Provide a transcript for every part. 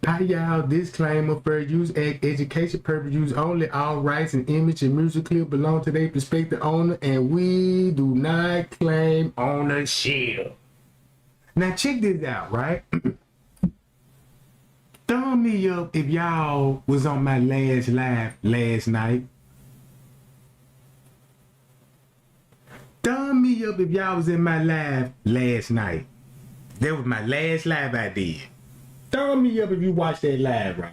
Hi y'all, disclaimer for use education purpose use only. All rights and image and music clip belong to their prospective owner and we do not claim ownership. Now check this out, right? Thumb me up if y'all was on my last live last night. Thumb me up if y'all was in my live last night. That was my last live I did. Thumb me up if you watched that live, right?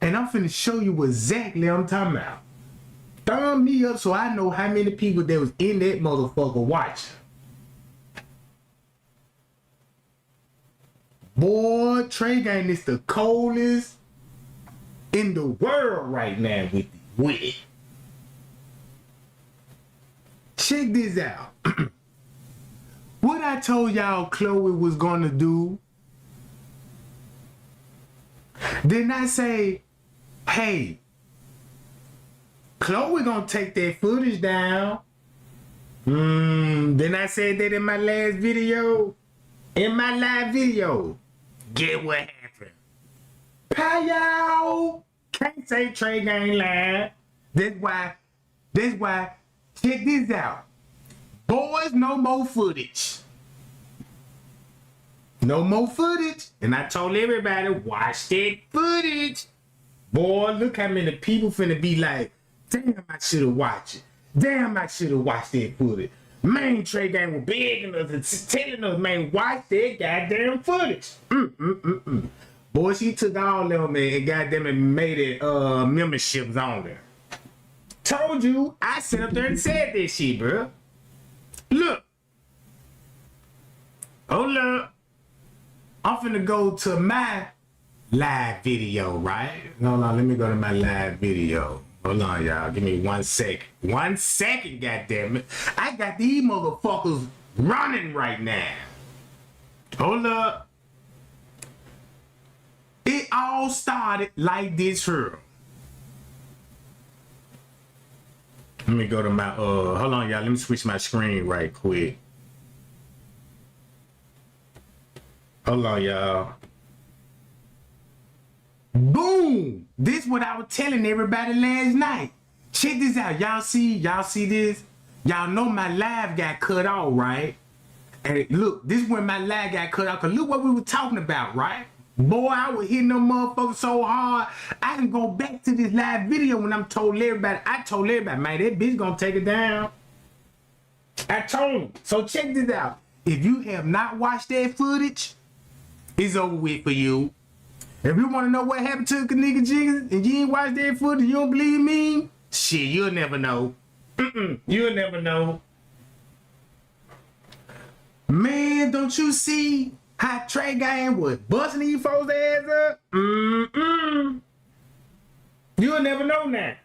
And I'm finna show you exactly what I'm talking about. Thumb me up so I know how many people that was in that motherfucker watching. Boy, Trey Gang is the coldest in the world right now with it. Check this out. What I told y'all Chloe was gonna do, didn't I say, hey, Chloe gonna take that footage down? Didn't I say that in my last video? In my live video. Get what happened? Y'all can't say Trey Gang live. That's why, check this out. Boys, no more footage. No more footage. And I told everybody, watch that footage. Boy, look how many people finna be like, damn, I should have watched it. Damn, I should have watched that footage. Man, Trey Gang was begging us, telling us, man, watch that goddamn footage. Boy, she took all of them and goddamn it made it memberships on there. Told you, I sat up there and said this shit, bro. Look. Hold up. I'm finna go to my live video, right? Hold on, let me go to my live video. Hold on, y'all. Give me 1 second. 1 second, goddammit. I got these motherfuckers running right now. Hold up. It all started like this here. Let me go to my, hold on, y'all. Let me switch my screen right quick. Hold on, y'all. Boom! This is what I was telling everybody last night. Check this out. Y'all see this? Y'all know my live got cut off, right? And look, this is when my live got cut off. Cause look what we were talking about, right? Boy, I was hitting them motherfuckers so hard. I can go back to this live video when I told everybody, man, that bitch gonna take it down. I told him. So check this out. If you have not watched that footage, it's over with for you. If you want to know what happened to Kenneka Jenkins and you ain't watched that footage, you don't believe me? Shit, you'll never know. You'll never know. Man, don't you see how Trey Gang was busting these folks' ass up? You'll never know now.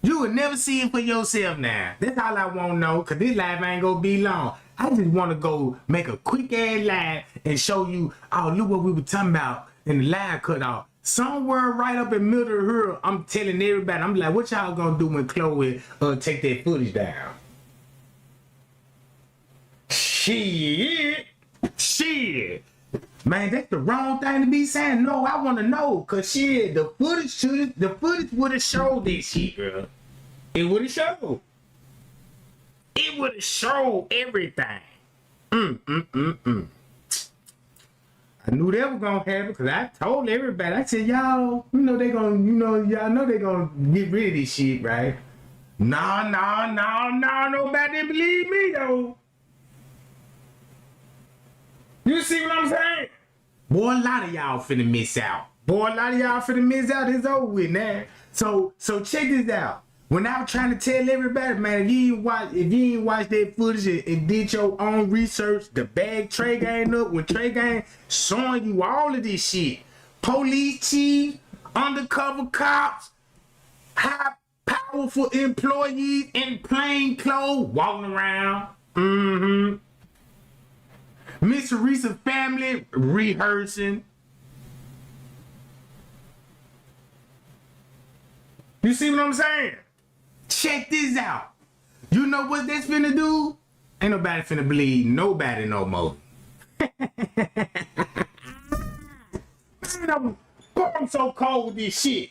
You will never see it for yourself now. That's all I want to know, because this live ain't going to be long. I just want to go make a quick ass live and show you, oh, look what we were talking about in the live cut off. Somewhere right up in the middle of her, I'm telling everybody, I'm like, what y'all gonna do when Chloe take that footage down? Shit. Man, that's the wrong thing to be saying. No, I want to know, cause shit, the footage would have showed this shit, girl. It would have showed. It would have showed everything. I knew that was gonna happen because I told everybody. I said, y'all, y'all know they gonna get rid of this shit, right? No, nobody believe me though. You see what I'm saying? Boy, a lot of y'all finna miss out. It's over with now. So check this out. When I was trying to tell everybody, man, if you ain't watched that footage and did your own research, the bag Trey Gang up, when Trey Gang showing you all of this shit. Police chiefs, undercover cops, high powerful employees in plain clothes walking around. Miss Teresa's family rehearsing. You see what I'm saying? Check this out. You know what that's finna do? Ain't nobody finna believe nobody no more. I'm so cold with this shit.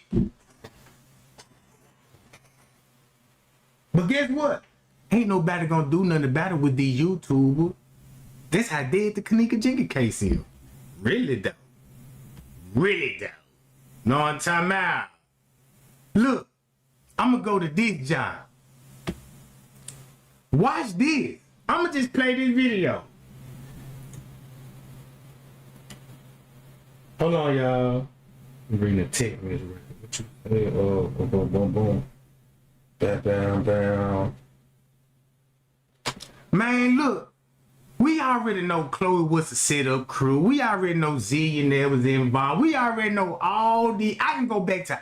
But guess what? Ain't nobody gonna do nothing about it with these YouTubers. That's how dead the Kenneka Jenkins case is. Really though. Really though. Know what I'm talking about? Look, I'ma go to this job. Watch this. I'ma just play this video. Hold on, y'all. I'm reading a text message. What you say? Boom, boom, boom. Down. Man, look. We already know Chloe was a setup crew. We already know Zillionaire was involved. We already know all the... I can go back to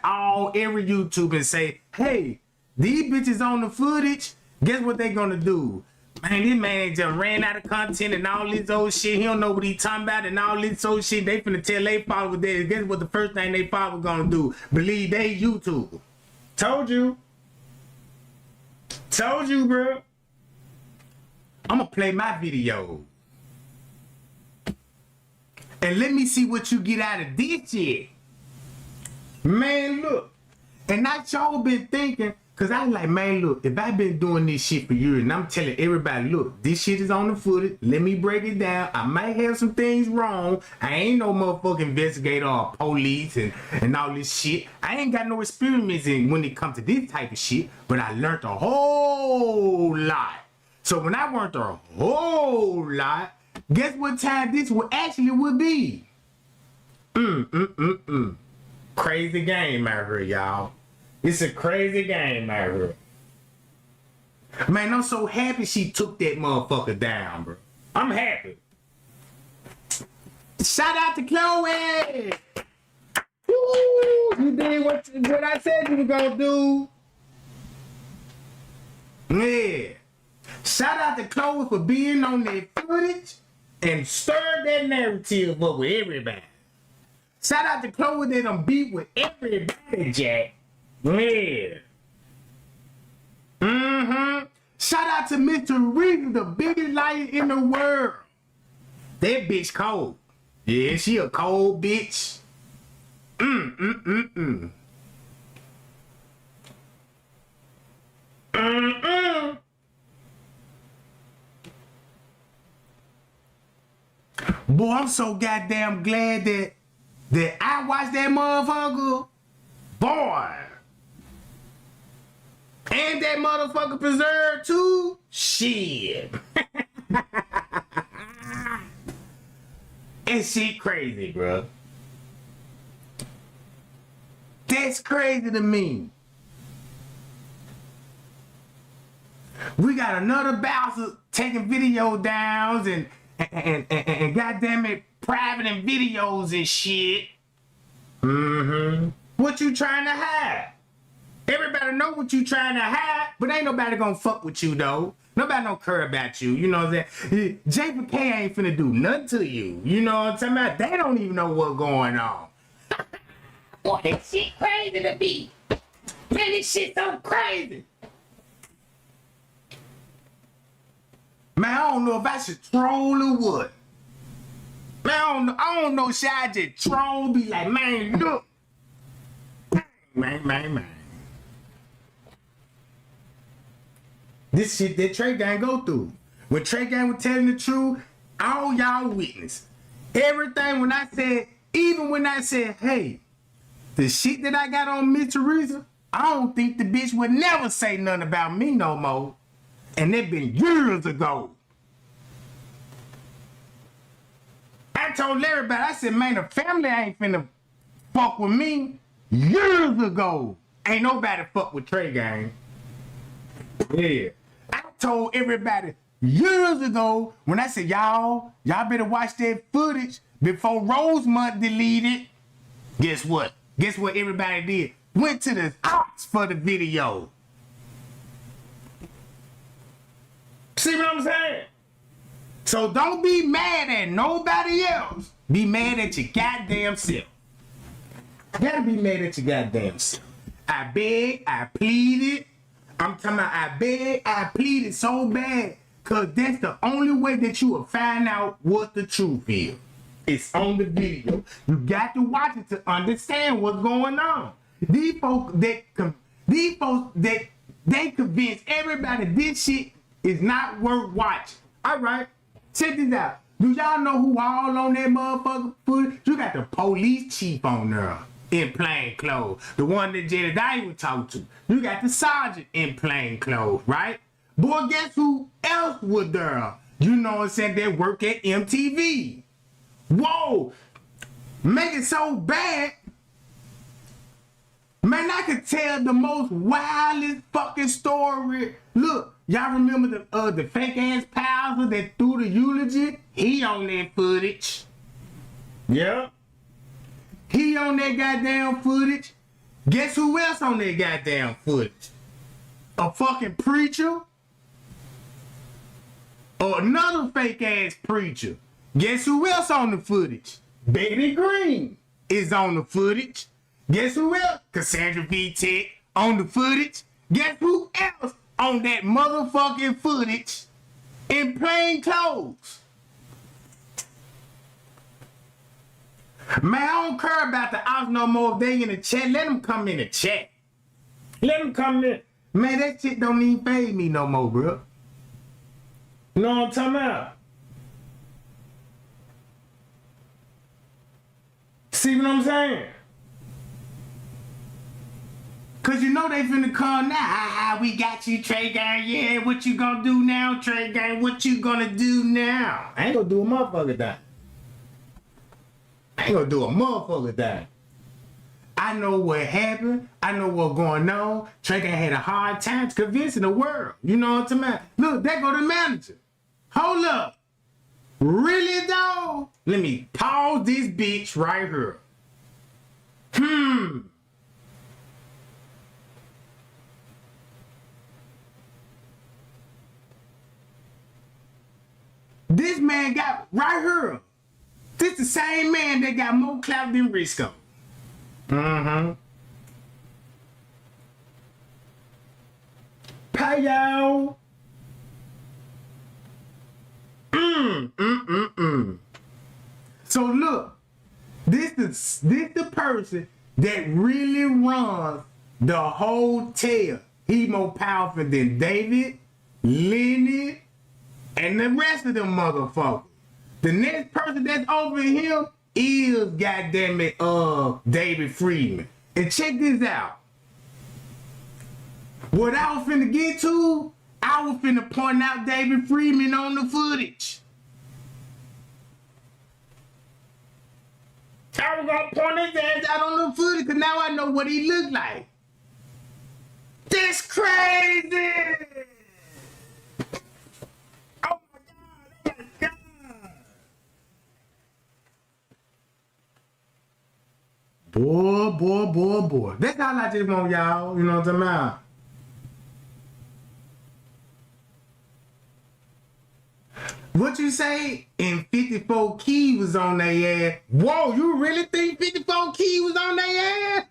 every YouTube and say, hey, these bitches on the footage, guess what they gonna do? Man, this man just ran out of content and all this old shit. He don't know what he talking about and all this old shit. They finna tell they followers that. Guess what the first thing they followers gonna do? Believe they YouTuber. Told you. Told you, bro. I'm gonna play my video. And let me see what you get out of this shit. Man, look. And not y'all been thinking, cause I was like, man, look, if I've been doing this shit for years and I'm telling everybody, look, this shit is on the footage. Let me break it down. I might have some things wrong. I ain't no motherfucking investigator or police and all this shit. I ain't got no experience in when it comes to this type of shit, but I learned a whole lot. So when I learned a whole lot, guess what time this would be? Crazy game out here, y'all. It's a crazy game out here. Man, I'm so happy she took that motherfucker down, bro. I'm happy. Shout out to Chloe! Woo! You did what I said you were gonna do. Yeah. Shout out to Chloe for being on that footage and stirred that narrative up with everybody. Shout out to Chloe that done beat with everybody, Jack. Yeah. Shout out to Mr. Reed, the biggest liar in the world. That bitch cold. Yeah, she a cold bitch. Boy, I'm so goddamn glad that I watched that motherfucker. Boy. And that motherfucker preserved too. Shit. And shit crazy, bro. That's crazy to me. We got another bouncer taking video downs and goddamn it, private and videos and shit. What you trying to hide? Everybody know what you trying to hide, but ain't nobody gonna fuck with you though. Nobody don't care about you. You know what I'm saying? J4K ain't finna do nothing to you. You know what I'm talking about? They don't even know what's going on. Boy, that shit crazy to me. Man, this shit so crazy. Man, I don't know if I should troll or what. Man, I don't know. Should I just troll? Be like, man, look. Man. This shit that Trey Gang go through. When Trey Gang was telling the truth, all y'all witness. Everything when I said, even when I said, hey, the shit that I got on Miss Teresa, I don't think the bitch would never say nothing about me no more. And that been years ago. I told everybody, I said, man, the family ain't finna fuck with me. Years ago. Ain't nobody fuck with Trey Gang. Yeah. I told everybody years ago when I said, y'all better watch that footage before Rosemont deleted. Guess what? Guess what everybody did? Went to the ops for the video. See what I'm saying? So don't be mad at nobody else. Be mad at your goddamn self. You gotta be mad at your goddamn self. I begged, I pleaded. I'm talking about I begged, I pleaded so bad. Cause that's the only way that you will find out what the truth is. It's on the video. You got to watch it to understand what's going on. These folks they convince everybody this shit is not worth watching. All right, check this out. Do y'all know who all on that motherfucker footage? You got the police chief on there in plain clothes. The one that Jedediah would talk to. You got the sergeant in plain clothes, right? Boy, guess who else was there? You know what I'm saying? They work at MTV. Whoa! Make it so bad. Man, I could tell the most wildest fucking story. Look, y'all remember the fake ass pastor that threw the eulogy? He on that footage. Yeah. He on that goddamn footage. Guess who else on that goddamn footage? A fucking preacher? Or another fake ass preacher. Guess who else on the footage? Betty Green is on the footage. Guess who else? Cassandra V. Tech on the footage. Guess who else on that motherfucking footage in plain clothes? Man, I don't care about the ops no more. If they in the chat, let them come in the chat. Let them come in. Man, that shit don't even fade me no more, bro. You know what I'm talking about? See what I'm saying? Cause you know they finna come now. Ah, we got you, Trey Gang. Yeah, what you gonna do now, Trey Gang? What you gonna do now? I ain't gonna do a motherfucker thing. I ain't gonna do a motherfucker thing. I know what happened. I know what's going on. Trey Gang had a hard time convincing the world. You know what I'm talking about? Look, there go the manager. Hold up. Really though? Let me pause this bitch right here. This man got right here. This the same man that got more clout than Risco. Pay y'all. So look, this the person that really runs the hotel. He more powerful than David, Lenny, and the rest of them motherfuckers. The next person that's over him is goddamn it, David Friedman. And check this out. What I was finna get to, I was finna point out David Friedman on the footage. I was gonna point his ass out on the footage because now I know what he looked like. That's crazy! Oh my God! Boy. That's all I just want, y'all. You know what I'm talking about? What you say? And 54 Key was on their ass. Whoa, you really think 54 Key was on their ass?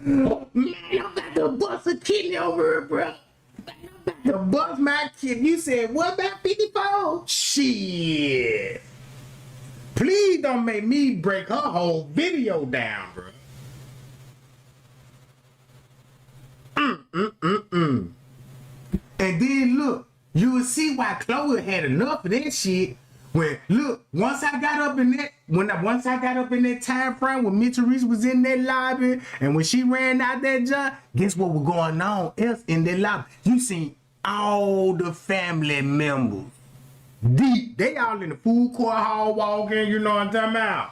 Man, I'm about to bust a kidney over here, bro. Man, I'm about to bust my kidney. You said, what about 54? Shit. Please don't make me break her whole video down, bro. And then look, you will see why Chloe had enough of that shit. When look, once I got up in that time frame when Mitchell Reese was in that lobby, and when she ran out that job, guess what was going on else in that lobby? You seen all the family members. Deep. They all in the food court hall walking, you know what I'm talking about?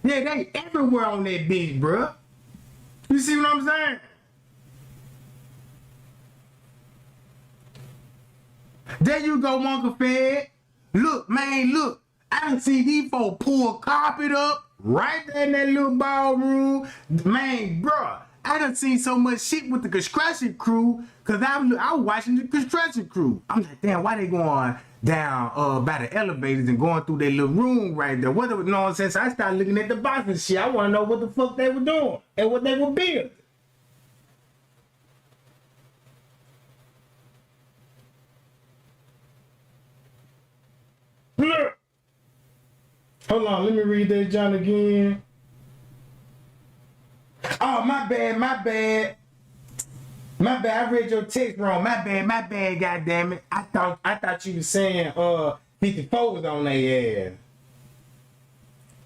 Yeah, they everywhere on that bitch, bruh. You see what I'm saying? There you go, Uncle Fed. Look, man, look. I done see these folks pull carpet up right there in that little ballroom. Man, bruh, I done seen so much shit with the construction crew because I was watching the construction crew. I'm like, damn, why they going down by the elevators and going through their little room right there? What, you know what I'm saying? So I started looking at the box and shit. I want to know what the fuck they were doing and what they were building. Hold on, let me read that John again. Oh, my bad, my bad. My bad, I read your text wrong. My bad, goddammit. I thought you were saying 54 was on their ass.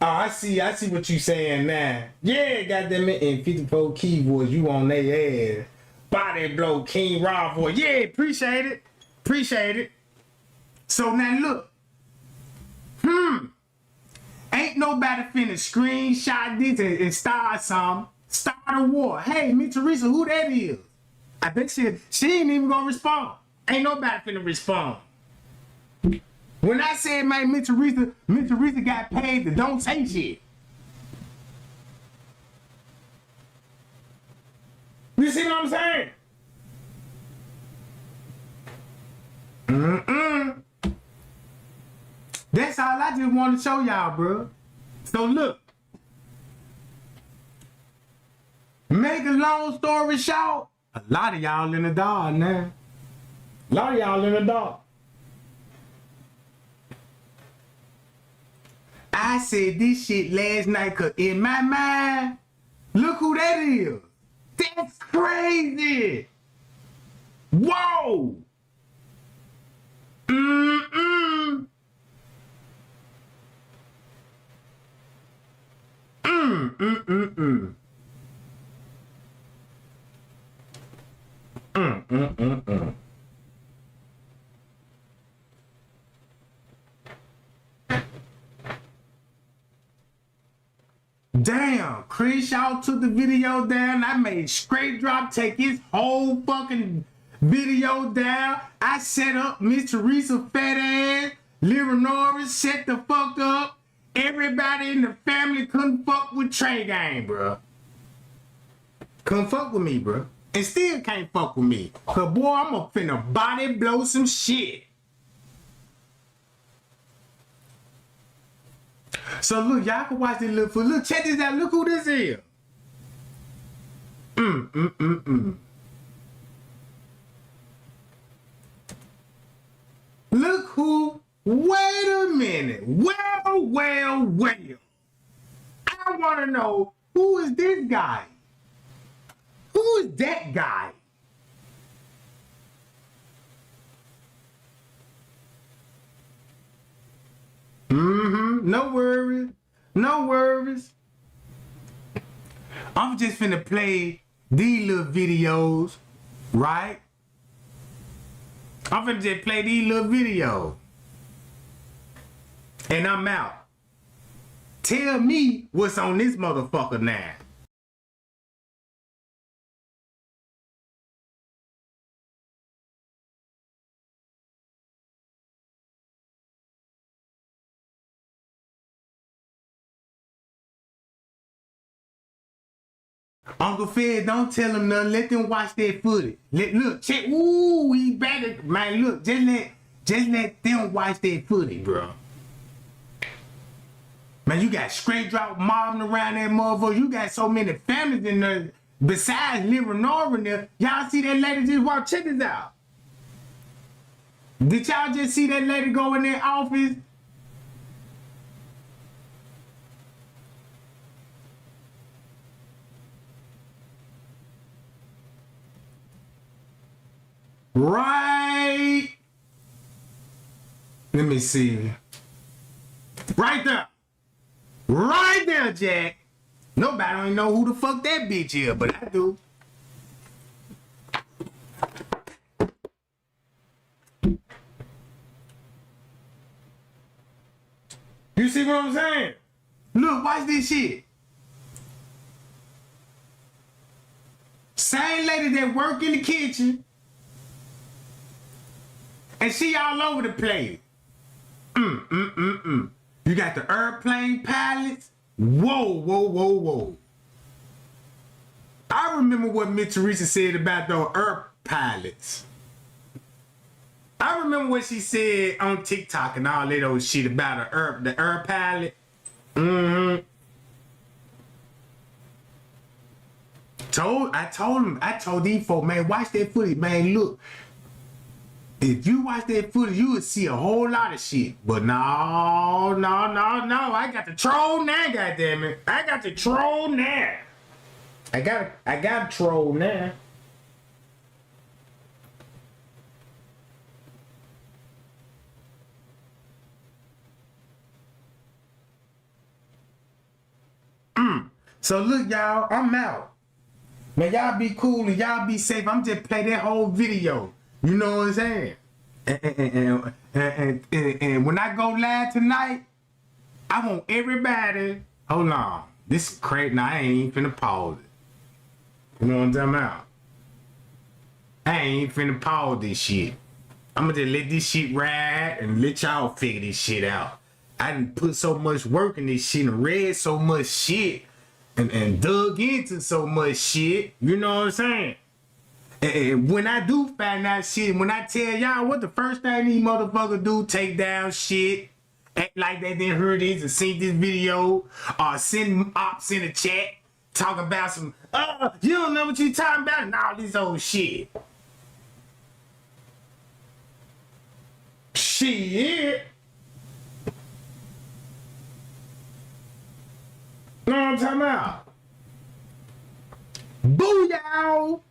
Oh, I see what you saying now. Yeah, goddammit, and 54 keyboards, you on their ass. Body blow, King Raw boy. Yeah, appreciate it. So now look. Ain't nobody finna screenshot this and start some. Start a war. Hey, Miss Teresa, who that is? I bet she ain't even gonna respond. Ain't nobody finna respond. When I said, man, Miss Teresa got paid to don't say shit. You see what I'm saying? That's all I just want to show y'all, bro. So look. Make a long story short, a lot of y'all in the dark now. I said this shit last night because in my mind, look who that is. That's crazy. Whoa. Damn, Chris Shaw took the video down. I made Straight Drop take his whole fucking video down. I set up Miss Teresa fat ass. Lyra Norris set the fuck up. Everybody in the family couldn't fuck with Trey Gang, bro. Couldn't fuck with me, bro. And still can't fuck with me. Cause boy, I'm gonna finna body blow some shit. So look, y'all can watch this little foot. Look, check this out. Look who this is. Look who. Wait a minute. Well. I want to know, who is this guy? Who is that guy? No worries. I'm just finna play these little videos, right? I'm finna just play these little videos. And I'm out. Tell me what's on this motherfucker now. Uncle Fed, don't tell them nothing. Let them watch that footage. Look, check. Ooh, he better. Man, look, just let them watch that footage, bro. Man, you got Straight Drop mobbing around that motherfucker. You got so many families in there. Besides Lyra Norris there, y'all see that lady just walk? Check this out. Did y'all just see that lady go in their office? Right. Let me see. Right there. Right there, Jack. Nobody don't even know who the fuck that bitch is, but I do. You see what I'm saying? Look, watch this shit. Same lady that work in the kitchen. And she all over the place. You got the airplane pilots. Whoa. I remember what Miss Teresa said about those air pilots. I remember what she said on TikTok and all that old shit about the air pilot. I told these folks, man, watch that footage, man. Look. If you watch that footage, you would see a whole lot of shit. But no. I got the troll now, goddammit. I got the troll now. I got a troll now. So look, y'all, I'm out. Man, y'all be cool and y'all be safe. I'm just play that whole video. You know what I'm saying? And when I go live tonight, I want everybody. Hold on. This is crazy. Now, I ain't even finna pause it. You know what I'm talking about? I ain't even finna pause this shit. I'm gonna just let this shit ride and let y'all figure this shit out. I done put so much work in this shit and read so much shit and dug into so much shit. You know what I'm saying? And when I do find out shit, when I tell y'all what the first thing these motherfuckers do, take down shit, act like they didn't hear this or seen this video, or send ops in the chat, talk about some, you don't know what you talking about, and all this old shit. Shit. Know what I'm talking about? Booyah!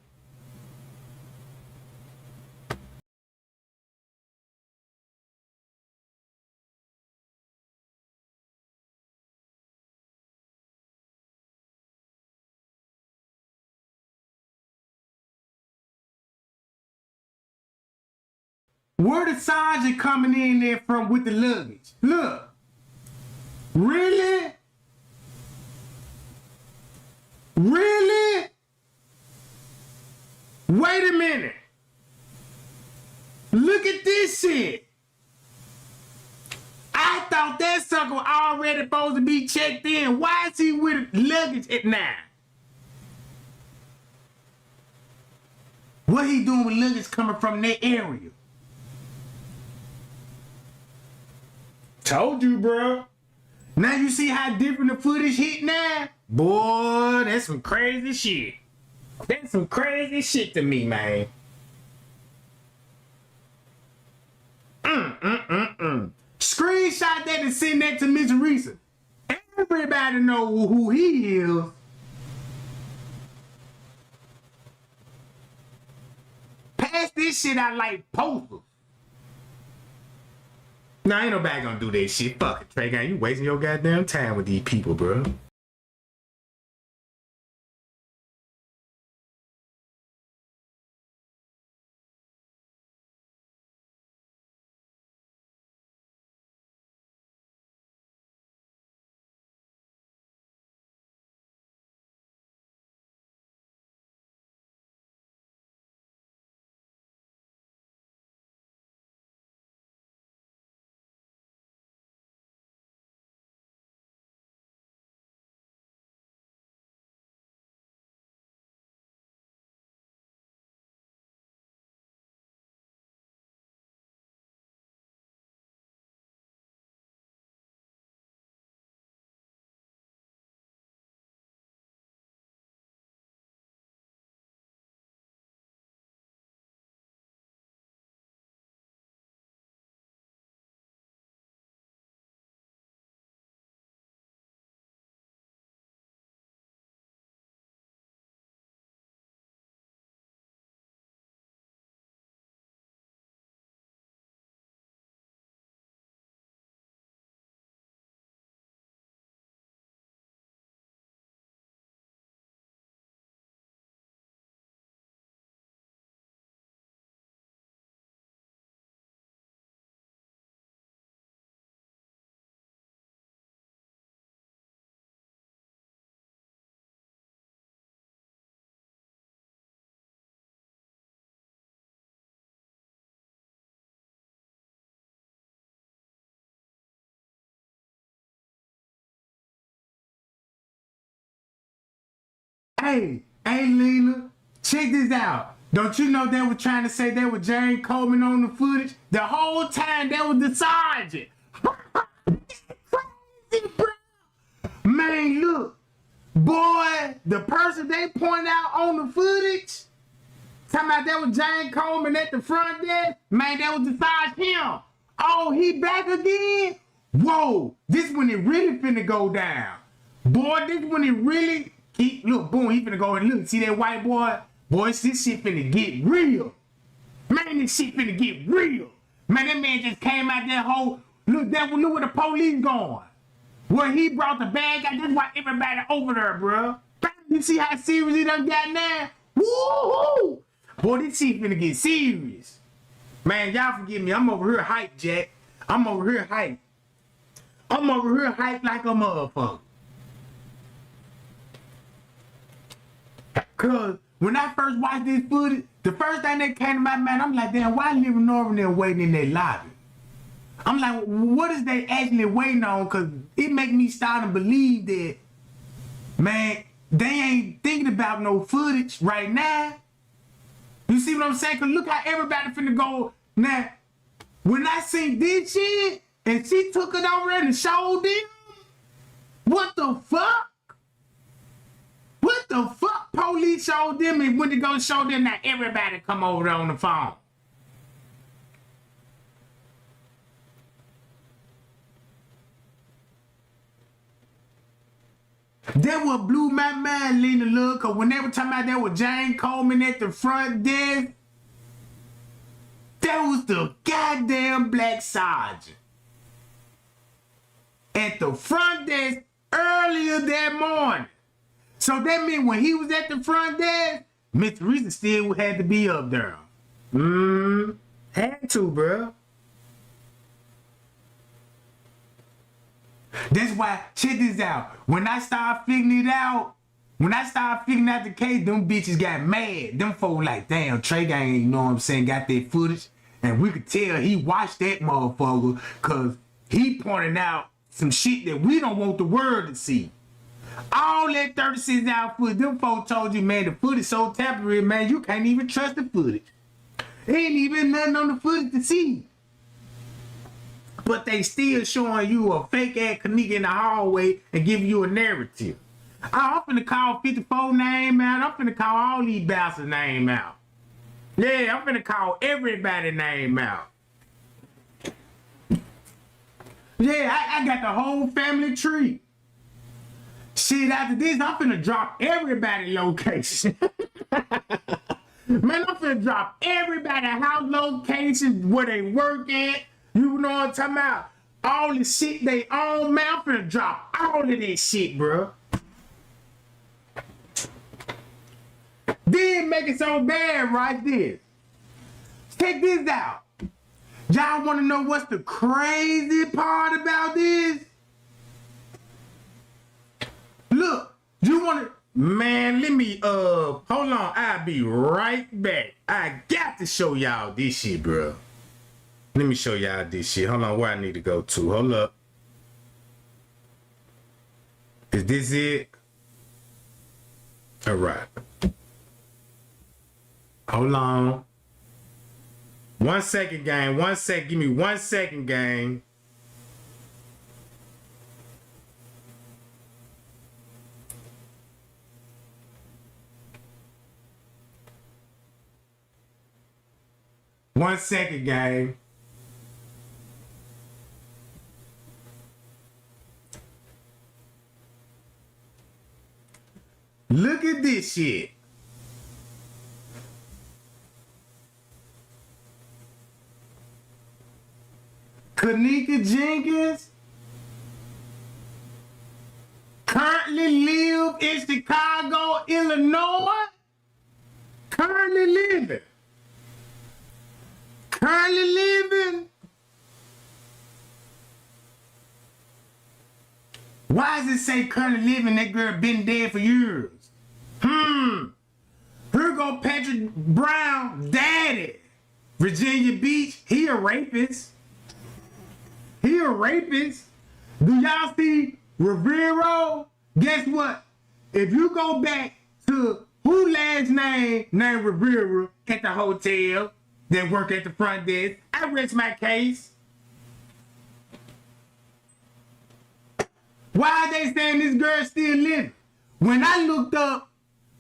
Where the sergeant coming in there from with the luggage? Look. Really? Really? Wait a minute. Look at this shit. I thought that sucker already supposed to be checked in. Why is he with luggage at 9? What he doing with luggage coming from that area? Told you, bro. Now you see how different the footage hit now? Boy, that's some crazy shit. That's some crazy shit to me, man. Screenshot that and send that to Miss Risa. Everybody know who he is. Pass this shit out like posters. Nah, ain't nobody gonna do that shit. Fuck it, Trey Gang. You wasting your goddamn time with these people, bro. Hey, Lena, check this out. Don't you know they were trying to say they were Jane Coleman on the footage? The whole time that was the sergeant. Crazy, bro. Man, look. Boy, the person they point out on the footage, Talking about that was James Coleman at the front desk. Man, that was besides him. Oh, he back again? Whoa, this when it really finna go down. Boy, this when it really, look, boom, he finna go and look. See that white boy? Boy, this shit finna get real. Man, this shit finna get real. Man, that man just came out that whole, look where the police going. Where he brought the bag out, that's why everybody over there, bro. You see how serious he done got now? Woo-hoo! Boy, this shit finna get serious. Man, y'all forgive me. I'm over here hyped, Jack. I'm over here hyped. I'm over here hyped like a motherfucker. Cause when I first watched this footage, the first thing that came to my mind, I'm like, damn, why living over there waiting in their lobby? I'm like, what is they actually waiting on? Cause it make me start to believe that, man, they ain't thinking about no footage right now. You see what I'm saying? Cause look how everybody finna go. Now, when I seen this shit, and she took it over there and showed them, what the fuck? What the fuck? Police showed them and went to go show them that everybody come over there on the phone. That what blew my mind, Lena, look, cause when they were talking about that with James Coleman at the front desk, that was the goddamn black sergeant at the front desk earlier that morning. So that meant when he was at the front desk, Mr. Reason still had to be up there. Had to, bro. That's why, check this out. When I started figuring it out, the case, them bitches got mad. Them folks like, damn, Trey Gang, you know what I'm saying, got that footage. And we could tell he watched that motherfucker because he pointed out some shit that we don't want the world to see. All that 36 hour footage, them folks told you, man, the footage so temporary, man, you can't even trust the footage. Ain't even nothing on the footage to see. But they still showing you a fake ass Kenneka in the hallway and giving you a narrative. I'm finna call 54 name out. I'm finna call all these bastards name out. Yeah, I'm finna call everybody name out. Yeah, I got the whole family tree. Shit, after this, I'm finna drop everybody location. Man, I'm finna drop everybody house location, where they work at. You know what I'm talking about? All the shit they own, man, I'm finna drop all of this shit, bro. Then make it so bad right there. Check this out. Y'all wanna know what's the crazy part about this? Look, you wanna, man, let me, hold on, I'll be right back. I got to show y'all this shit, bro. Let me show y'all this shit. Hold on, where I need to go to. Hold up. Is this it? All right. Hold on. 1 second, gang. 1 sec. Give me 1 second, gang. One second, gang. Look at this shit. Kenneka Jenkins currently live in Chicago, Illinois. Currently living. Why does it say currently living? That girl been dead for years. Here go Patrick Brown, daddy. Virginia Beach, he a rapist. Do y'all see Rivero? Guess what? If you go back to who last name named Rivera at the hotel that work at the front desk, I rest my case. Why are they saying this girl still living? When I looked up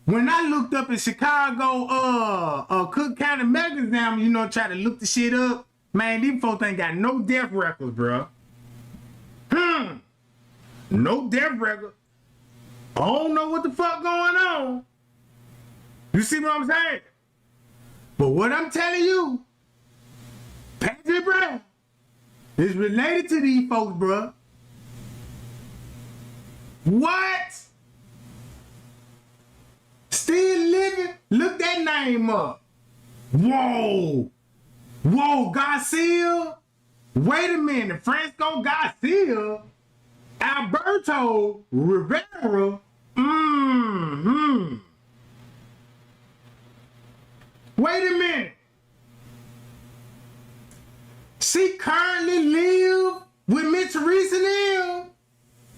When I looked up in Chicago, Cook County Magazine, you know, try to look the shit up, man, these folks ain't got no death records, bro. No death record. I don't know what the fuck going on. You see what I'm saying? But what I'm telling you, Patrick Brown is related to these folks, bro. What? Still living? Look that name up. Whoa. Whoa, Garcia? Wait a minute. Francisco Garcia? Alberto Rivera? Wait a minute. She currently live with Miss Teresa now?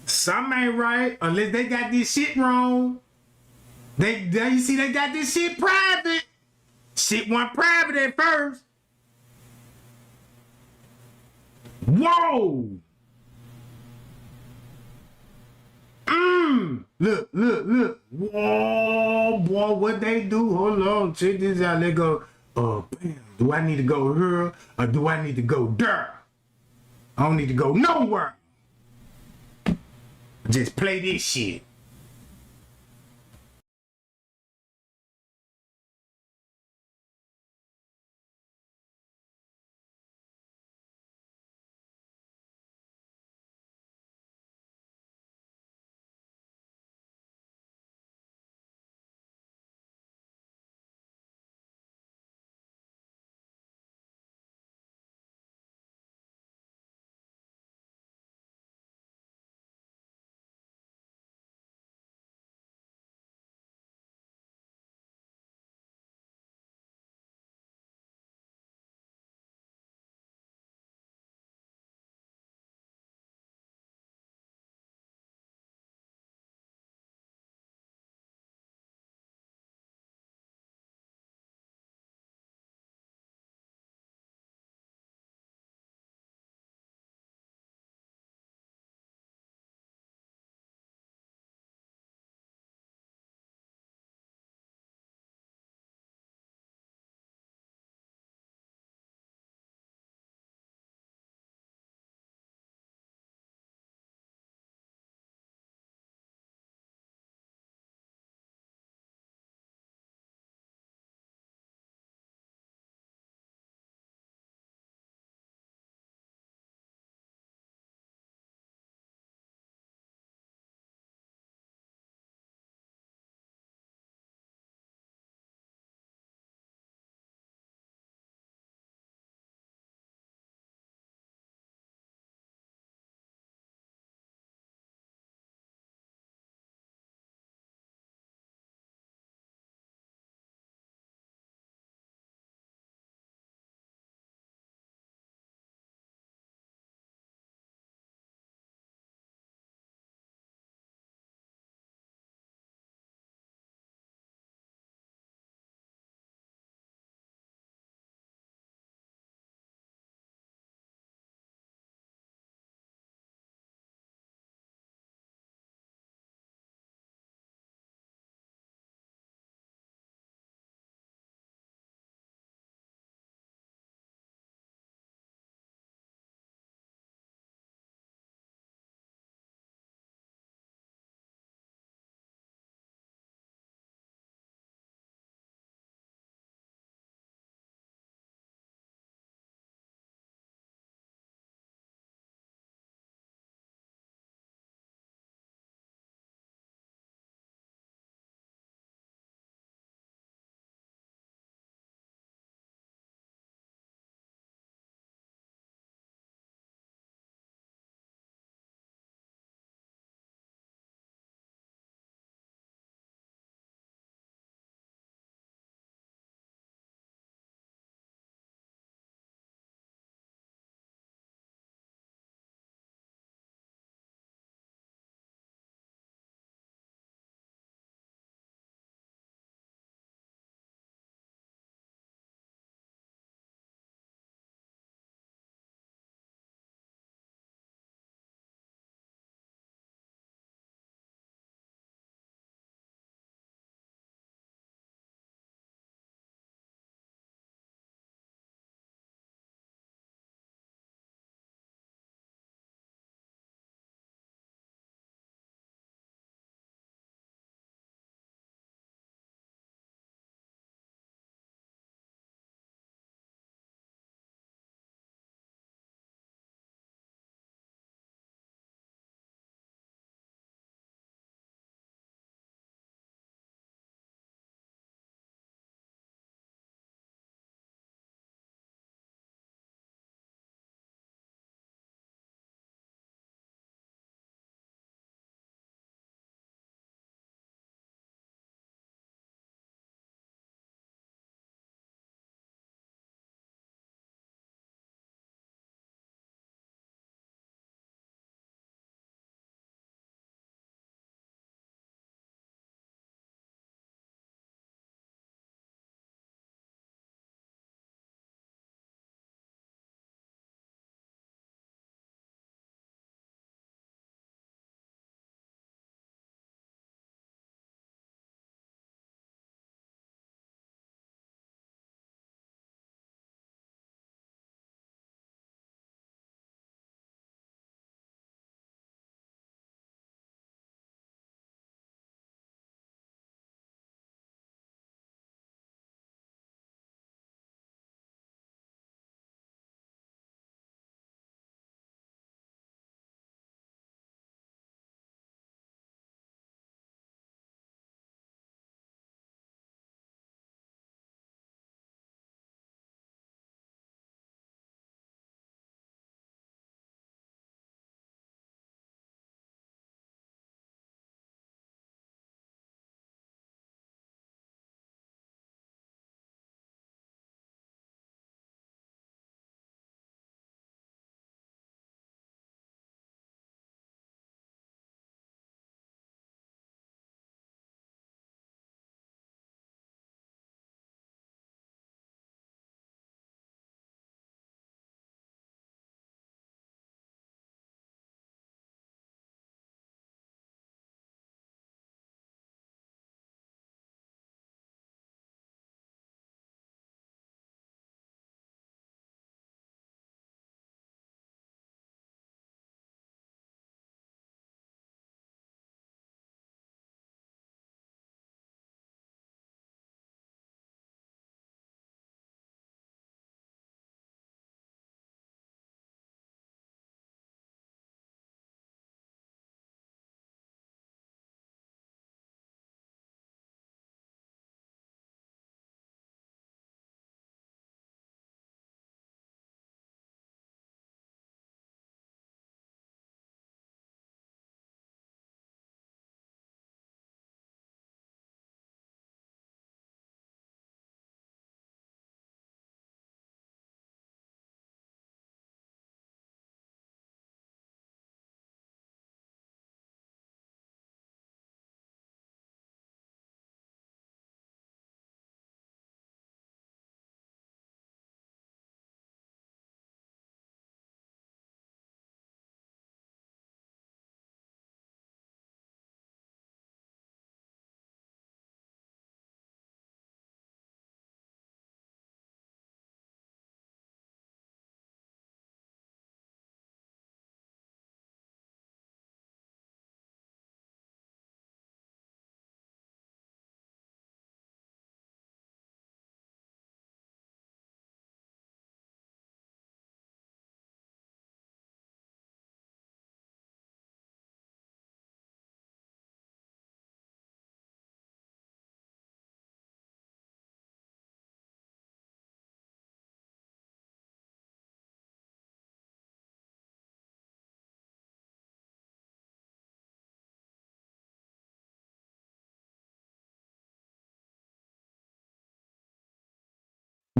Something ain't right unless they got this shit wrong. You see, they got this shit private. Shit went private at first. Whoa. Look. Whoa, boy, what they do? Hold on, check this out. They go, bam. Do I need to go here or do I need to go there? I don't need to go nowhere. Just play this shit.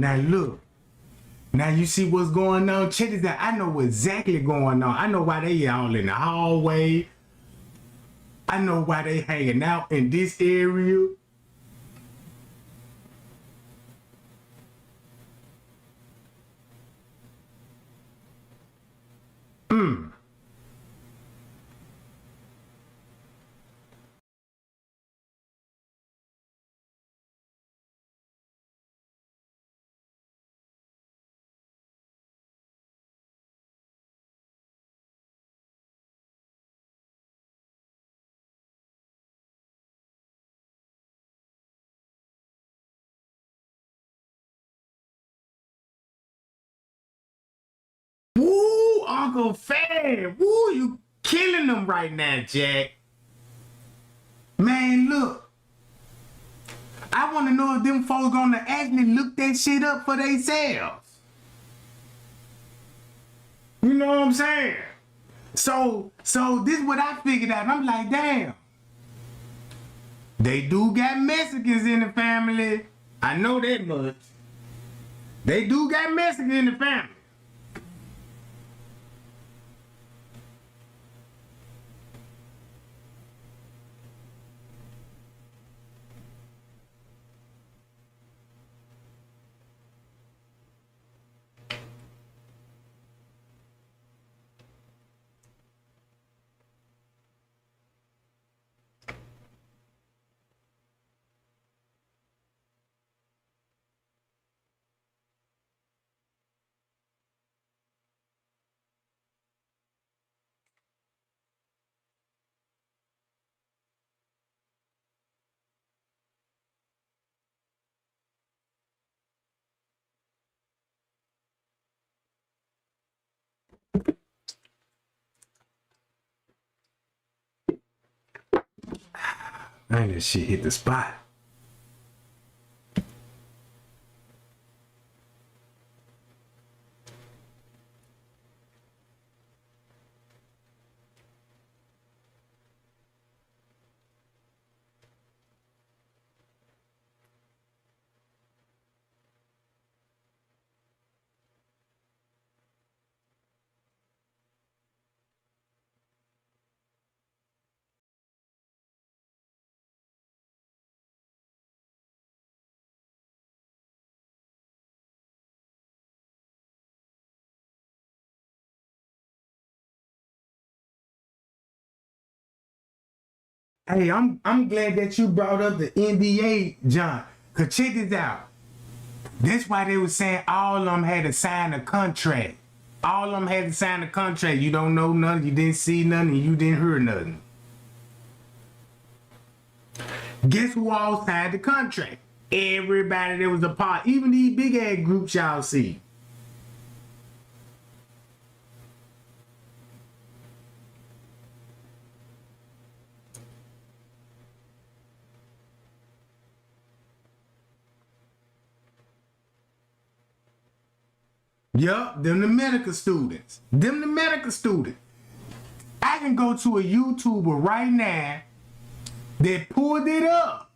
Now look. Now you see what's going on. Check this out. I know what's exactly going on. I know why they all in the hallway. I know why they hanging out in this area. Woo, Uncle Fab. Woo, you killing them right now, Jack. Man, look. I want to know if them folks gonna actually look that shit up for themselves. You know what I'm saying? So this is what I figured out. I'm like, damn. They do got Mexicans in the family. I know that much. They do got Mexicans in the family. Man, that shit hit the spot. Hey, I'm glad that you brought up the NBA, John. Cause check this out. That's why they were saying all of them had to sign a contract. All of them had to sign a contract. You don't know nothing, you didn't see nothing, and you didn't hear nothing. Guess who all signed the contract? Everybody that was a part, even these big ass groups y'all see. Yup, them the medical students. Them the medical students. I can go to a YouTuber right now that pulled it up.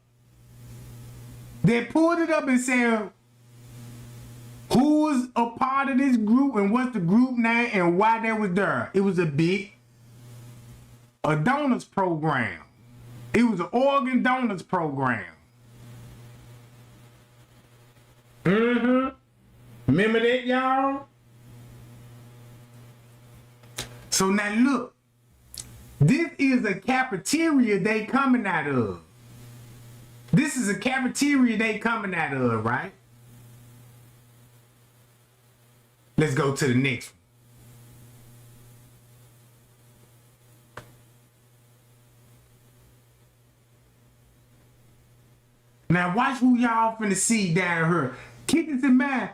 They pulled it up and said who's a part of this group and what's the group name and why they was there. It was a donors program. It was an organ donors program. Remember that, y'all? So now look, this is a cafeteria they coming out of. This is a cafeteria they coming out of, right? Let's go to the next one. Now watch who y'all finna see down here. Keep this in mind.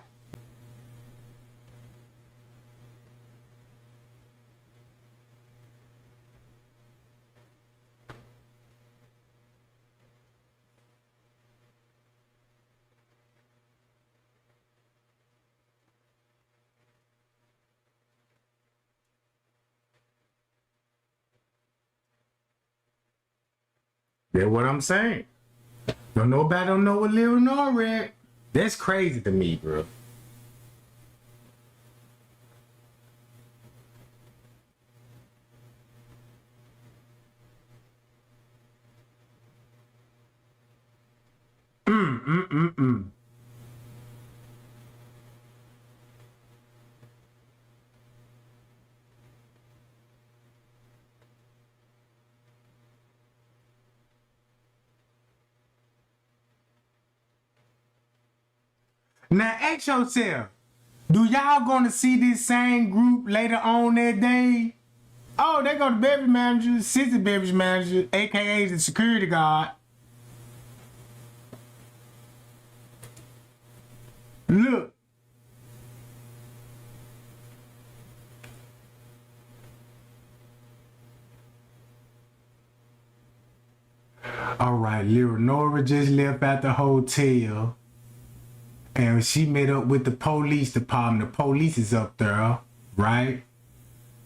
That's what I'm saying. Don't nobody don't know what living or red. That's crazy to me, bro. Now ask yourself, do y'all gonna see this same group later on that day? Oh, they go to beverage manager, assistant beverage manager, aka the security guard. Look. All right, Leonora just left at the hotel. And she met up with the police department. The police is up there, right?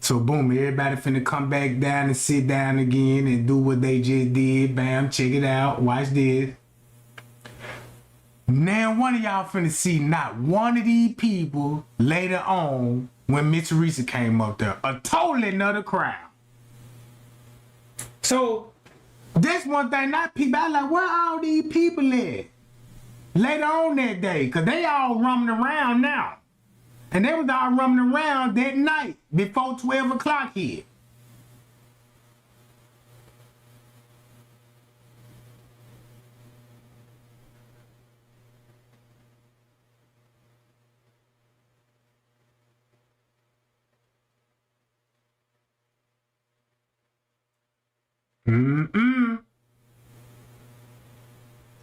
So boom, everybody finna come back down and sit down again and do what they just did. Bam, check it out. Watch this. Now one of y'all finna see not one of these people later on when Miss Teresa came up there. A totally another crowd. So that's one thing, not people. I like, where all these people at? Later on that day, because they all roaming around now. And they was all roaming around that night before 12 o'clock hit.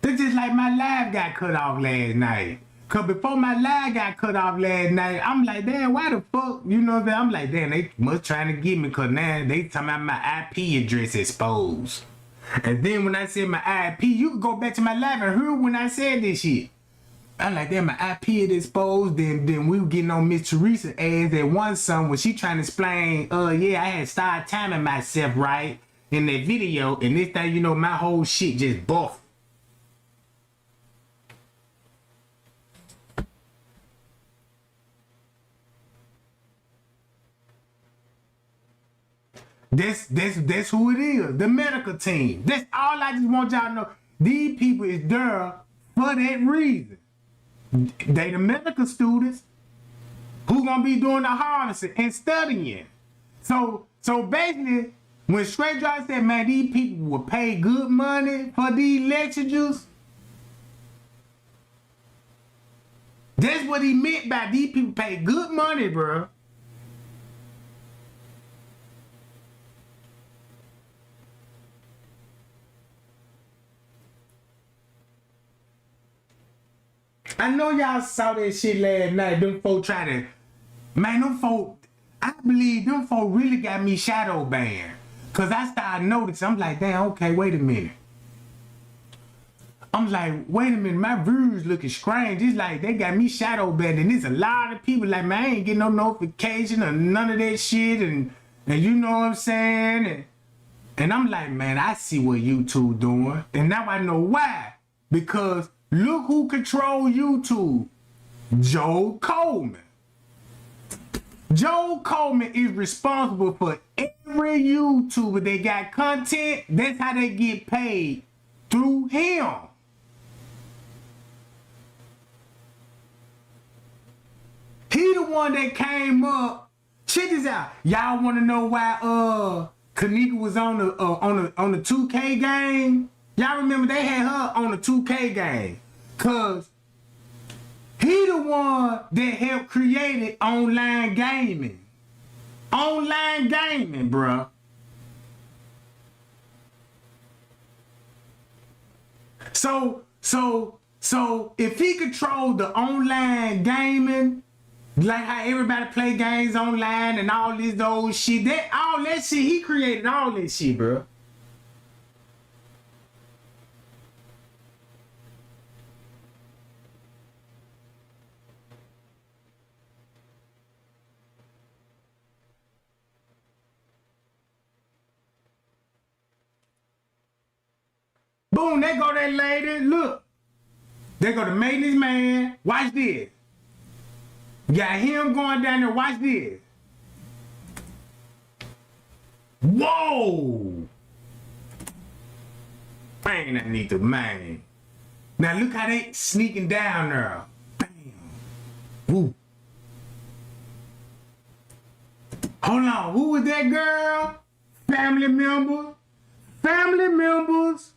This just like my live got cut off last night. Cause before my live got cut off last night, I'm like, damn, why the fuck? You know that? I'm like, damn, they must trying to get me, cause now they talking about my IP address exposed. And then when I said my IP, you can go back to my live and hear when I said this shit. I'm like, damn, my IP is exposed. Then we were getting on Miss Teresa ass that one song when she trying to explain, yeah, I had started timing myself right in that video, and this thing, you know, my whole shit just buffed. That's who it is. The medical team. That's all I just want y'all to know. These people is there for that reason. They the medical students who gonna be doing the harvesting and studying. So basically, when Straight Drive said, man, these people will pay good money for these lectures, that's what he meant by these people pay good money, bro. I know y'all saw that shit last night. Them folk try to, man, them folk, I believe them folk really got me shadow banned. Cause I started noticing, I'm like, damn, okay, wait a minute. I'm like, wait a minute, my views looking strange. It's like they got me shadow banned, and there's a lot of people like, man, I ain't getting no notification or none of that shit, and you know what I'm saying? And I'm like, man, I see what YouTube doing, and now I know why. Because look who control YouTube. Joe Coleman. Joe Coleman is responsible for every YouTuber that got content. That's how they get paid, through him. He the one that came up. Check this out. Y'all want to know why Kenneka was on the 2K game? Y'all remember they had her on the 2K game. Cause he the one that helped create online gaming. Online gaming, bruh. So if he controlled the online gaming, like how everybody play games online and all this old shit, all that shit, he created all that shit, bruh. Boom, there go that lady. Look. They go to maintenance man. Watch this. Got him going down there. Watch this. Whoa! Man, I need to man. Now look how they sneaking down there. Bam. Woo. Hold on. Who was that girl? Family member. Family members.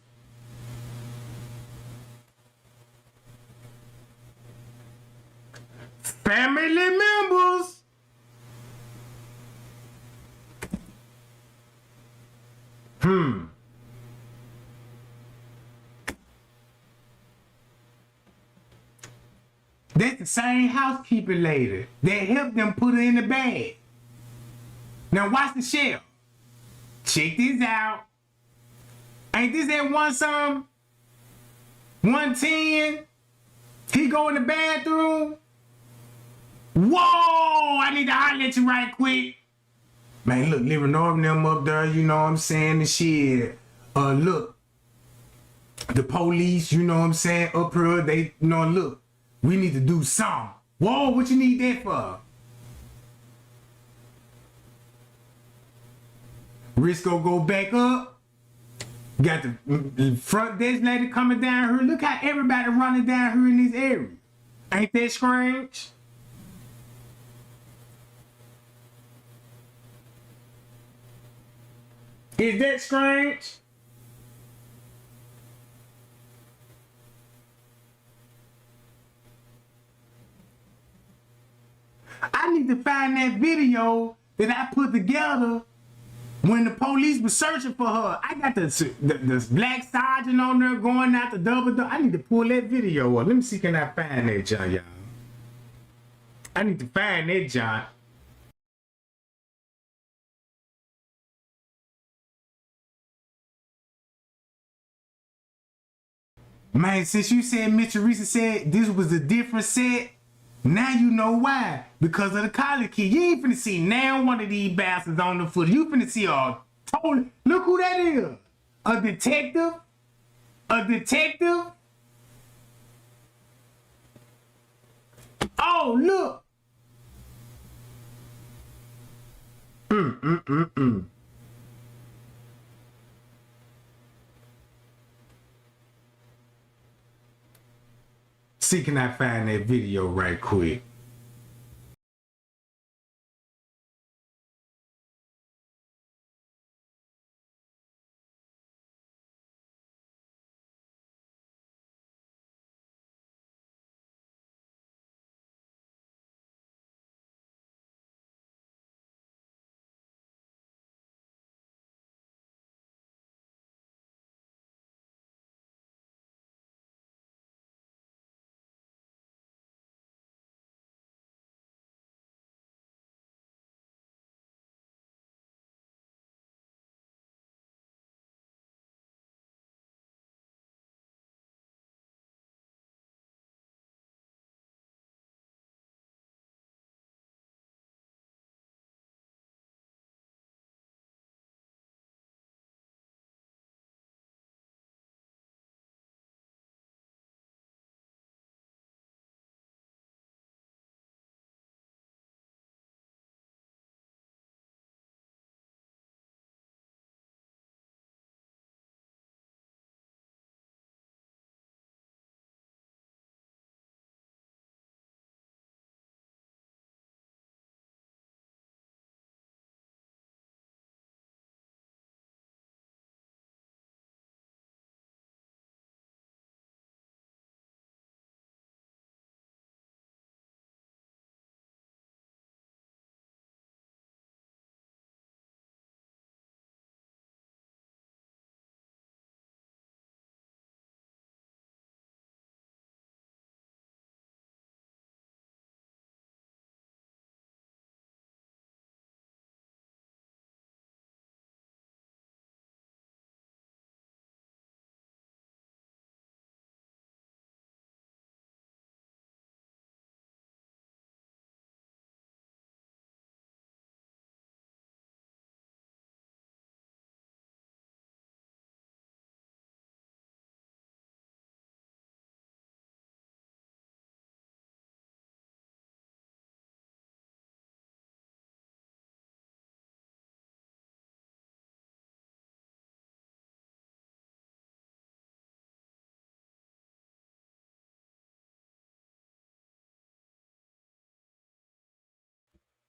Family members. That's the same housekeeper lady that helped them put her in the bag. Now watch the shell. Check this out. Ain't this that one some? 110? He go in the bathroom? Whoa! I need to holler at you right quick. Man, look, living over them up there, you know what I'm saying, and shit. Look. The police, you know what I'm saying, up here, they, you know, look. We need to do something. Whoa, what you need that for? Risco go back up. Got the front desk lady coming down here. Look how everybody running down here in this area. Ain't that strange? Is that strange? I need to find that video that I put together when the police was searching for her. I got the black sergeant on there going out the double door. I need to pull that video up. Let me see, can I find that, John, y'all? I need to find that, John. Man, since you said Mr. Reese said this was a different set, now you know why. Because of the collar key. You ain't finna see now one of these bastards on the foot. You finna see a total. Look who that is. A detective. A detective. Oh, look. See, can I find that video right quick?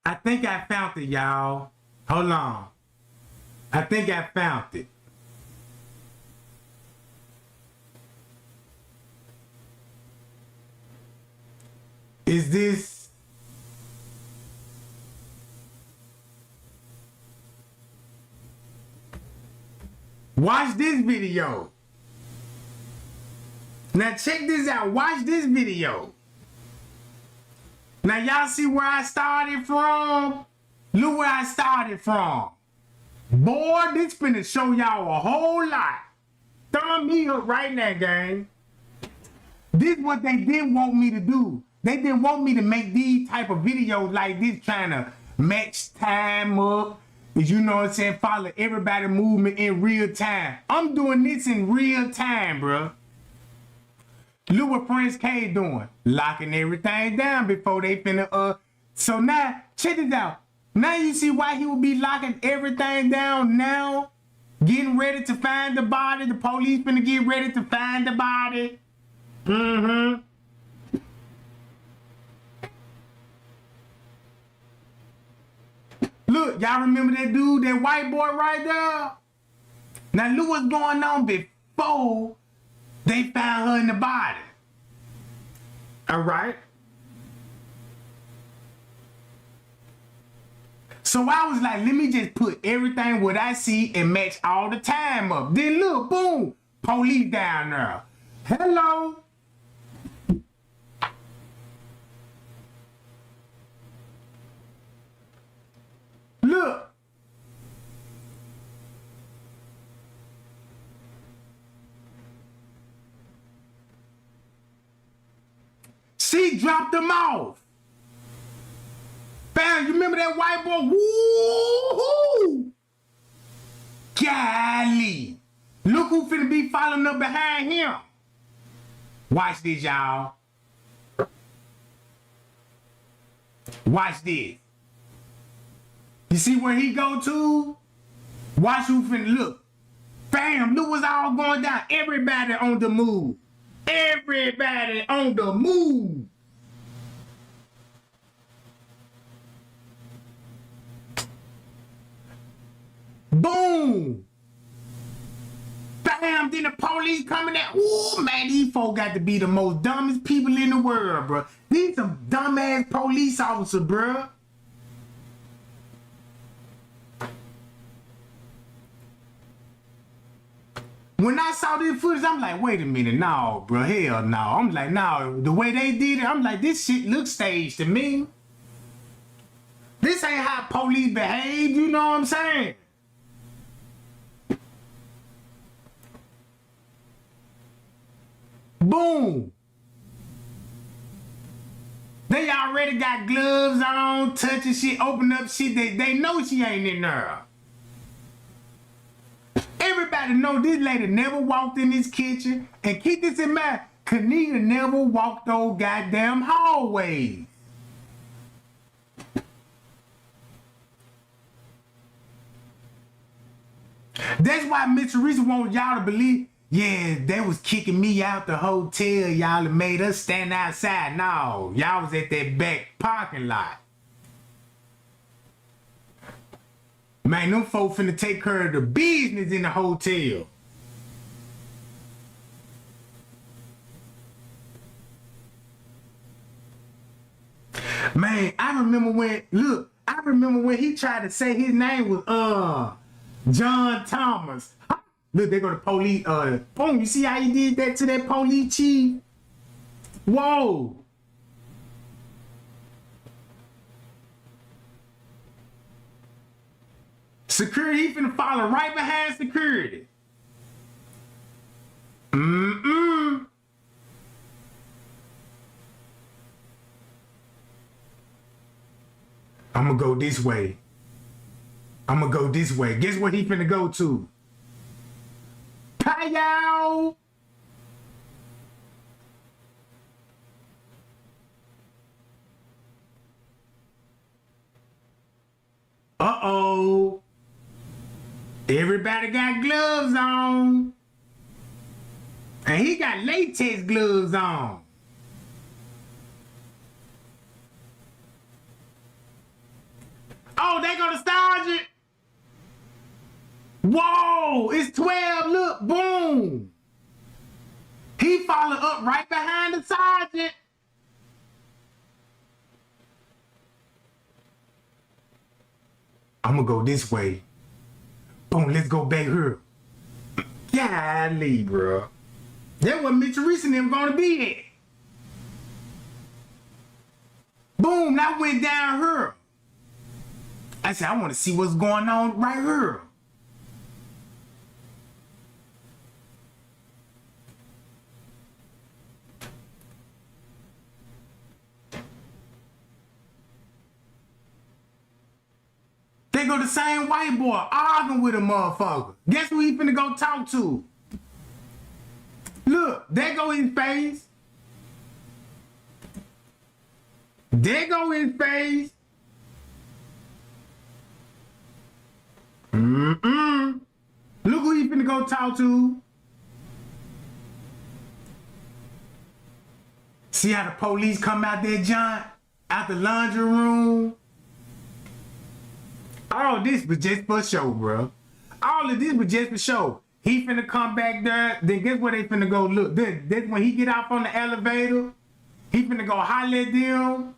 I think I found it, y'all. Hold on. I think I found it. Is this? Watch this video. Now check this out. Watch this video. Now y'all see where I started from? Look where I started from. Boy, this finna show y'all a whole lot. Thumb me up right now, gang. This what they didn't want me to do. They didn't want me to make these type of videos like this, trying to match time up. You know what I'm saying? Follow everybody movement in real time. I'm doing this in real time, bro. Look what Prince K doing. Locking everything down before they finna, So now, check this out. Now you see why he would be locking everything down now? Getting ready to find the body. The police finna get ready to find the body. Mm-hmm. Look, y'all remember that dude, that white boy right there? Now look what's going on before they found her in the body. All right. So I was like, let me just put everything what I see and match all the time up. Then look, boom, police down there. Hello. Look. She dropped them off. Bam, you remember that white boy? Woo-hoo! Golly. Look who finna be following up behind him. Watch this, y'all. Watch this. You see where he go to? Watch who finna look. Bam, look what's all going down. Everybody on the move. Everybody on the move. Boom. Bam, then the police coming out. Ooh, man, these folks got to be the most dumbest people in the world, bro. These some dumbass police officers, bro. When I saw this footage, I'm like, wait a minute, no, bro, hell no. I'm like, no, the way they did it, I'm like, this shit looks staged to me. This ain't how police behave, you know what I'm saying? Boom. They already got gloves on, touching shit, open up shit. They know she ain't in there. Everybody know this lady never walked in this kitchen. And keep this in mind, Kenneka never walked those goddamn hallways. That's why Miss Teresa wants y'all to believe, yeah, they was kicking me out the hotel, y'all, and made us stand outside. No, y'all was at that back parking lot. Man, them folks finna take care of the business in the hotel. Man, I remember when he tried to say his name was John Thomas. Look, they go to police, boom, you see how he did that to that police chief? Whoa. Security, he finna follow right behind security. Mm-mm. I'm gonna go this way. I'm gonna go this way. Guess where he finna go to? Hi-yow! Uh-oh. Everybody got gloves on. And he got latex gloves on. Whoa, they go to Sergeant. Whoa, it's 12. Look, boom. He followed up right behind the sergeant. I'm gonna go this way. Boom, let's go back here. Golly, bro. That what Mitch Reese and them gonna be at. Boom, I went down here. I said, I want to see what's going on right here. They go the same white boy arguing with a motherfucker. Guess who he finna go talk to? Look, there go his face. There go his face. Look who he finna go talk to. See how the police come out there, John? Out the laundry room. All this was just for show, bro. All of this was just for show. He finna come back there. Then guess where they finna go? Look, this when he get off on the elevator, he finna go holler at them.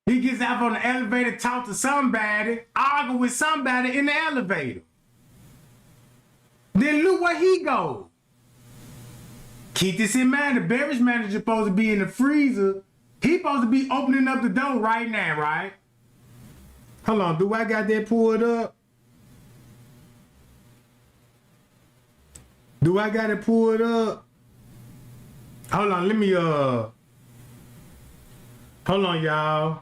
He gets out on the elevator, talk to somebody, argue with somebody in the elevator. Then look where he goes. Keep this in mind, the beverage manager supposed to be in the freezer. He supposed to be opening up the door right now, right? Hold on, do I got that pulled up? Do I got it pulled up? Hold on, let me, hold on, y'all.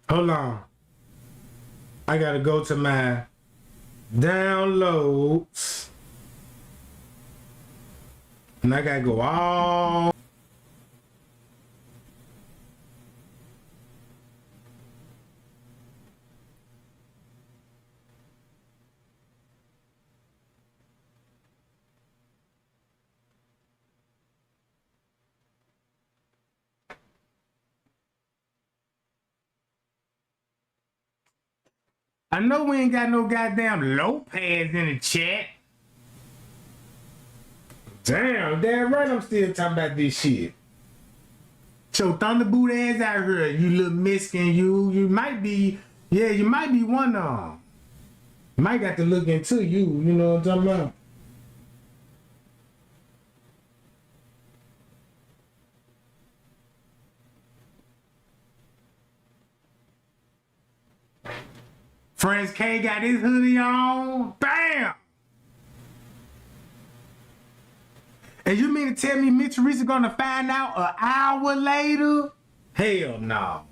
Hold on. I gotta go to my downloads. And I gotta go all. I know we ain't got no goddamn Lopez in the chat. Damn right, I'm still talking about this shit. So Thunderboot ass out here, you little Mexican, you might be, yeah, you might be one of them. Might got to look into you, you know what I'm talking about? Friends K got his hoodie on. Bam! And you mean to tell me Mitch Reese is gonna find out an hour later? Hell no.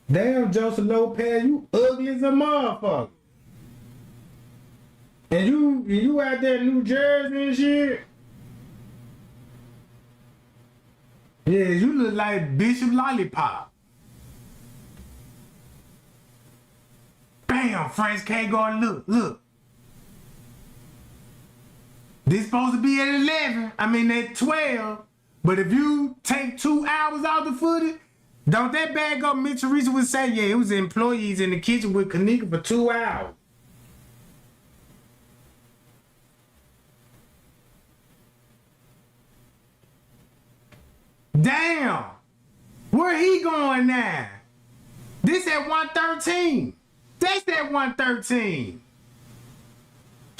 Damn, Joseph Lopez, you ugly as a motherfucker. And you out there in New Jersey and shit? Yeah, you look like Bishop Lollipop. Bam, Friends can't go and look. This supposed to be at 11. I mean at 12. But if you take 2 hours out the footage, don't that bag up Mitch Reese would say, yeah, it was employees in the kitchen with Kenneka for 2 hours. Damn. Where he going now? This at 113. That's that 113.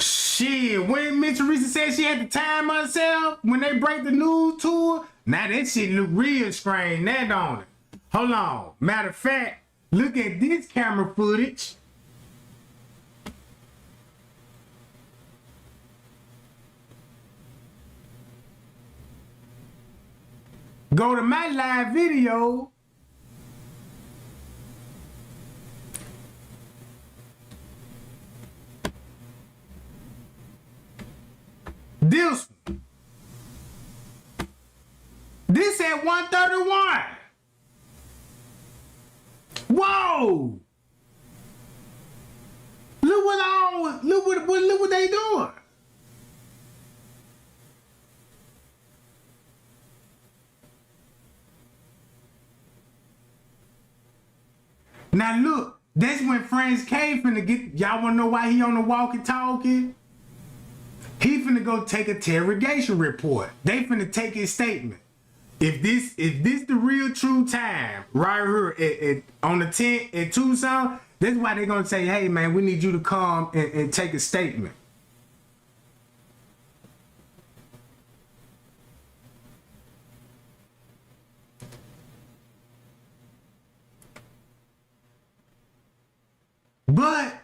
Shit, when Mitch Reese said she had to time herself when they break the news to her, now that shit look real strange, that don't it? Hold on. Matter of fact, Look at this camera footage. Go to my live video. This one. This at 131. Whoa! Look what they doing. Now look, that's when Friends K finna get, y'all wanna know why he on the walkie-talkie? He finna go take a interrogation report. They finna take his statement. If this the real true time, right here on the 10th at Tucson, that's why they gonna say, hey man, we need you to come and take a statement. But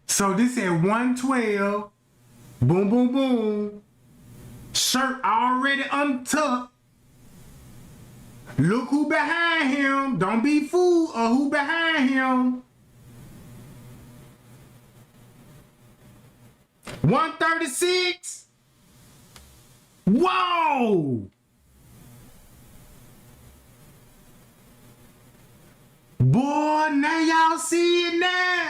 so this at 112, boom, boom, boom, shirt already untucked. Look who behind him. Don't be fooled of who behind him. 136. Whoa! Boy, now y'all see it now.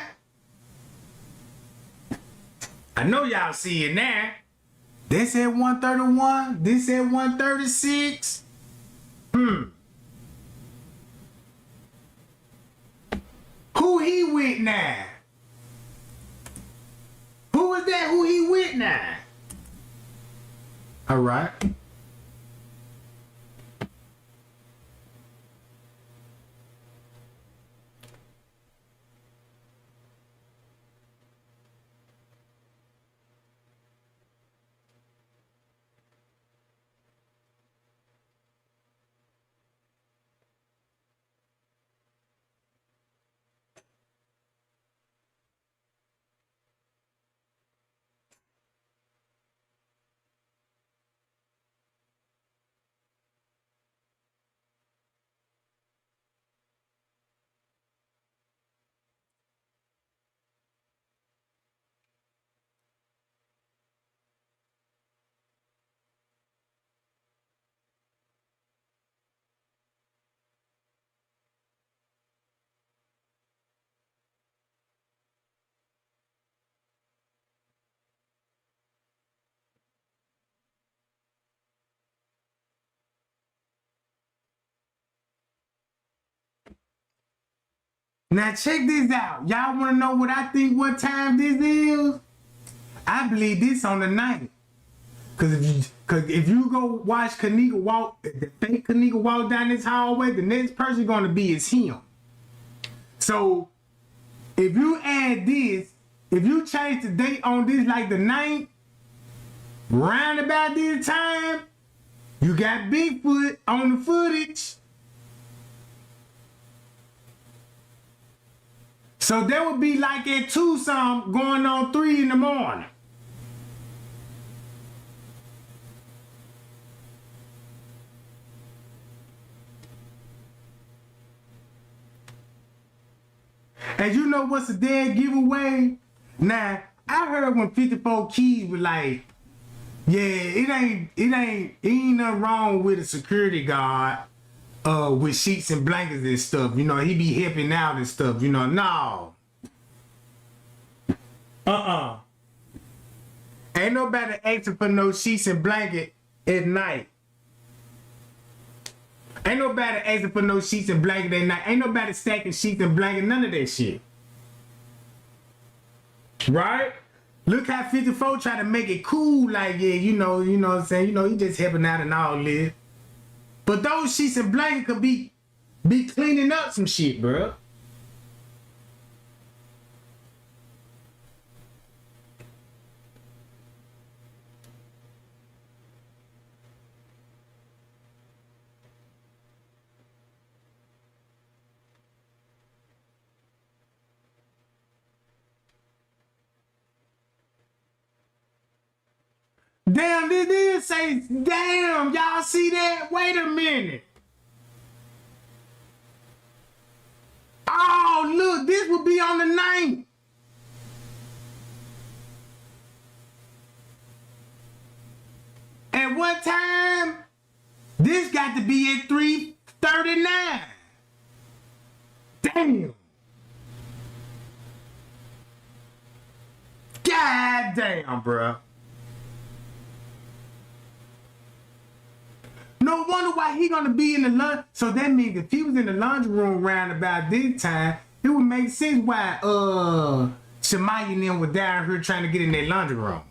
I know y'all see it now. This at 131. This at 136. Who he with now? Who is that? Who he with now? All right. Now check this out. Y'all want to know what I think what time this is? I believe this on the 90th. Cause if you go watch Kenneka walk, the fake Kenneka walk down this hallway, the next person gonna be is him. So if you add this, if you change the date on this like the 9th, round about this time, you got Bigfoot on the footage. So that would be like at Tucson going on 3 in the morning. And you know what's a dead giveaway? Now, I heard when 54 Keys was like, yeah, it ain't nothing wrong with a security guard with sheets and blankets and stuff. You know, he be helping out and stuff, you know. No. Ain't nobody asking for no sheets and blanket at night. Ain't nobody asking for no sheets and blanket at night. Ain't nobody stacking sheets and blanket, none of that shit. Right? Look how 54 try to make it cool, like, yeah, you know what I'm saying? You know, he just helping out and all this. But those sheets and blankets could be cleaning up some shit, bro. Damn, this did say, damn, y'all see that? Wait a minute. Oh, look, this will be on the 9th. At what time? This got to be at 3:39. Damn. God damn, bruh. No wonder why he gonna be in the lunch. So that means if he was in the laundry room around about this time, it would make sense why Shemaya and them were down here trying to get in their laundry room.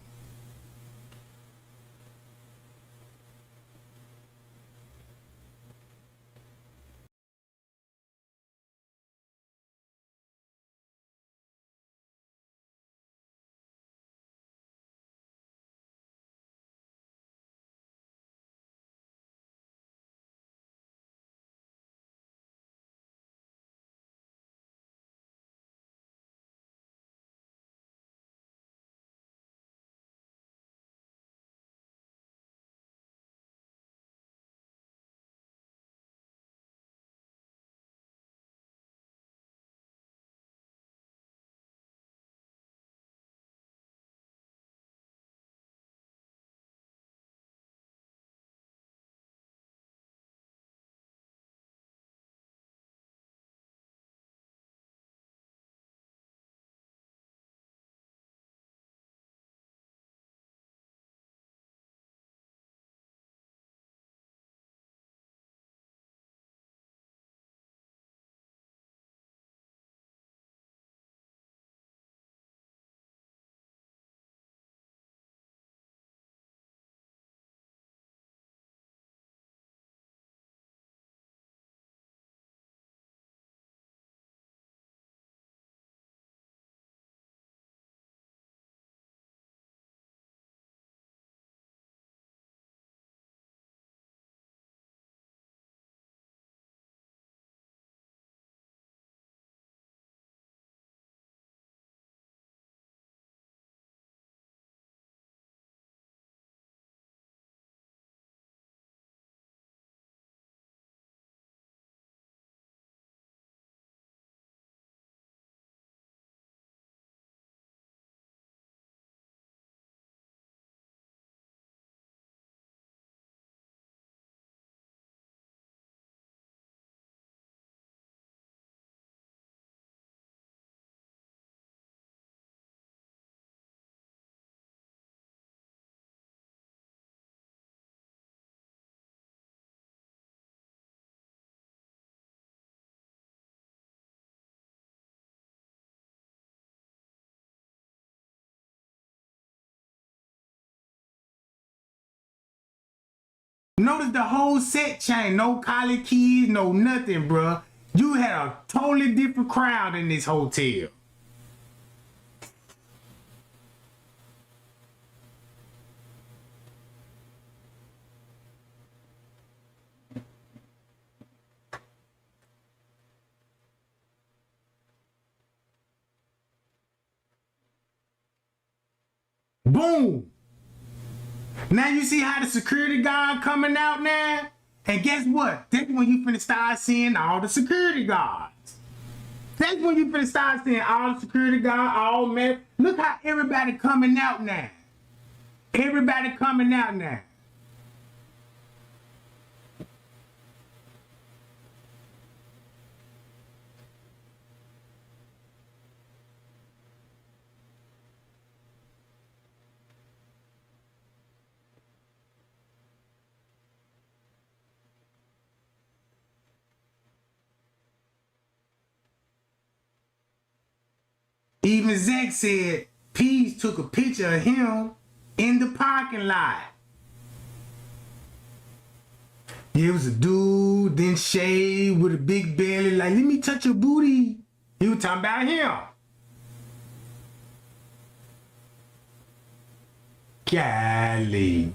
Notice the whole set change. No college kids, no nothing, bruh. You had a totally different crowd in this hotel. Boom. Now you see how the security guard coming out now? And guess what? That's when you finna start seeing all the security guards. That's when you finna start seeing all the security guards, all men. Look how everybody coming out now. Everybody coming out now. Even Zach said Pease took a picture of him in the parking lot. It was a dude, then shaved with a big belly, like, let me touch your booty. He was talking about him. Golly.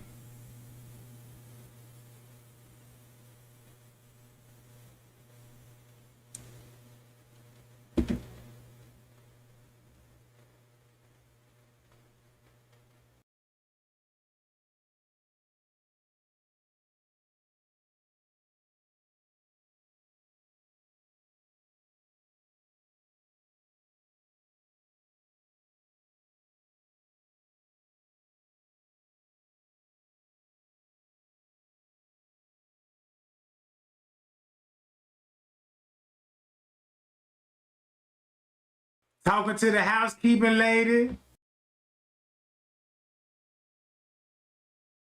talking to the housekeeping lady.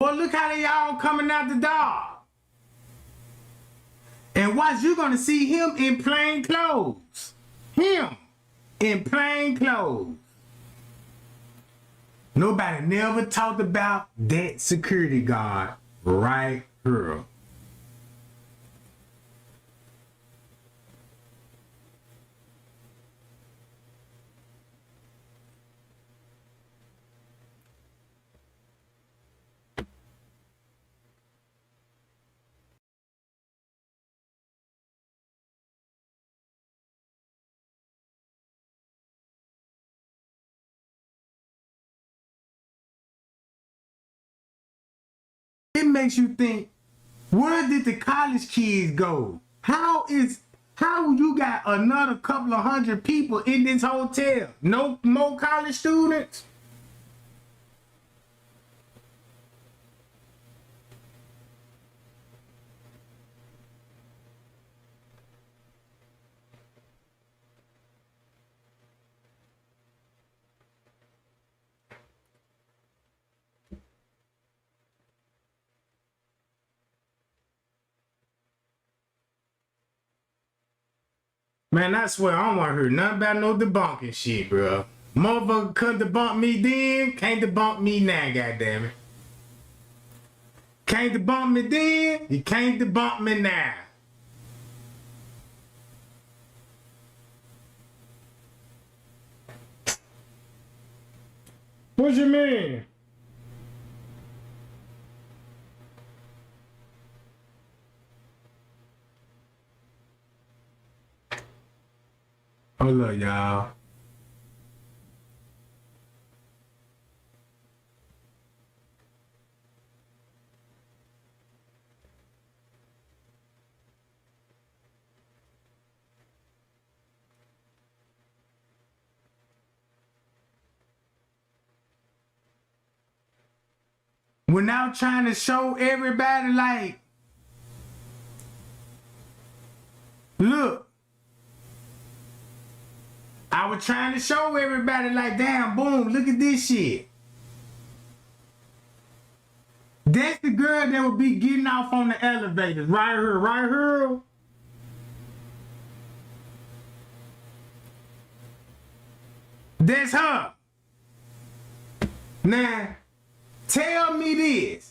Boy, look how they all coming out the door. And watch, you're gonna see him in plain clothes. Him in plain clothes. Nobody never talked about that security guard right here. It makes you think, where did the college kids go? How you got another couple of hundred people in this hotel? No more college students? Man, I swear I don't want to hear nothing about no debunking shit, bro. Motherfucker couldn't debunk me then, can't debunk me now, goddammit. Can't debunk me then, you can't debunk me now. What you mean? Hold up, y'all. We're now trying to show everybody, like, look. I was trying to show everybody, like, damn, boom, look at this shit. That's the girl that would be getting off on the elevators. Right here, right here. That's her. Now, tell me this.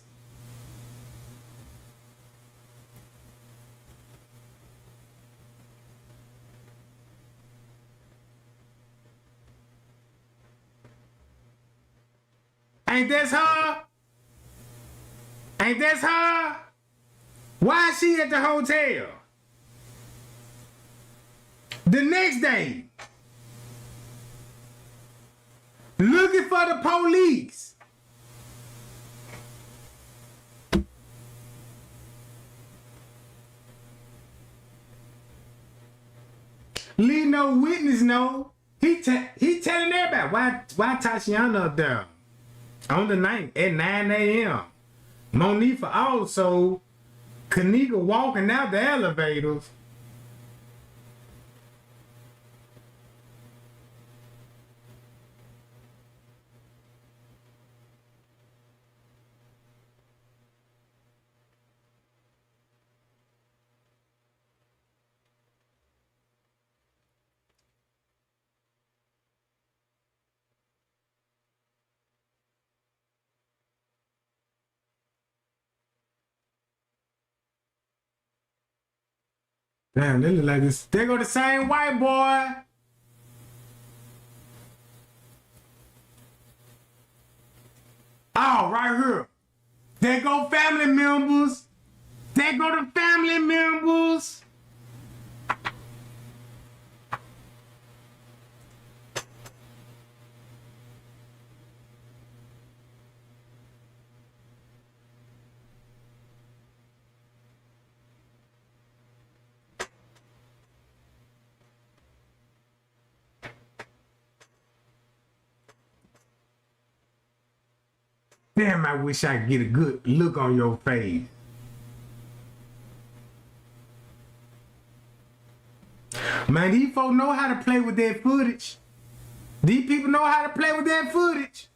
Ain't that her? Ain't that her? Why is she at the hotel? The next day, looking for the police. Leave no witness, no. He telling everybody why Tatiana up there on the night at 9 a.m. Monifa also, Kenneka walking out the elevators. Damn, they look like this. They go the same white boy. Oh, right here. They go family members. They go to family members. Damn, I wish I could get a good look on your face. Man, these folks know how to play with their footage. These people know how to play with that footage.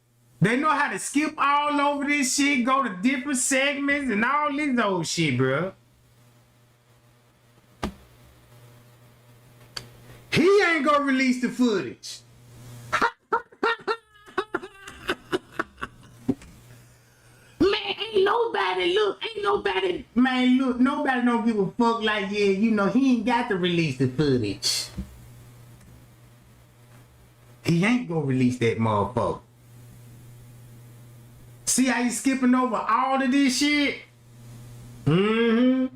They know how to skip all over this shit, go to different segments and all this old shit, bro. He ain't gonna release the footage. Man, ain't nobody, man, look, nobody don't give a fuck like, yeah, you know, he ain't got to release the footage. He ain't gonna release that motherfucker. See how he's skipping over all of this shit? Mm-hmm.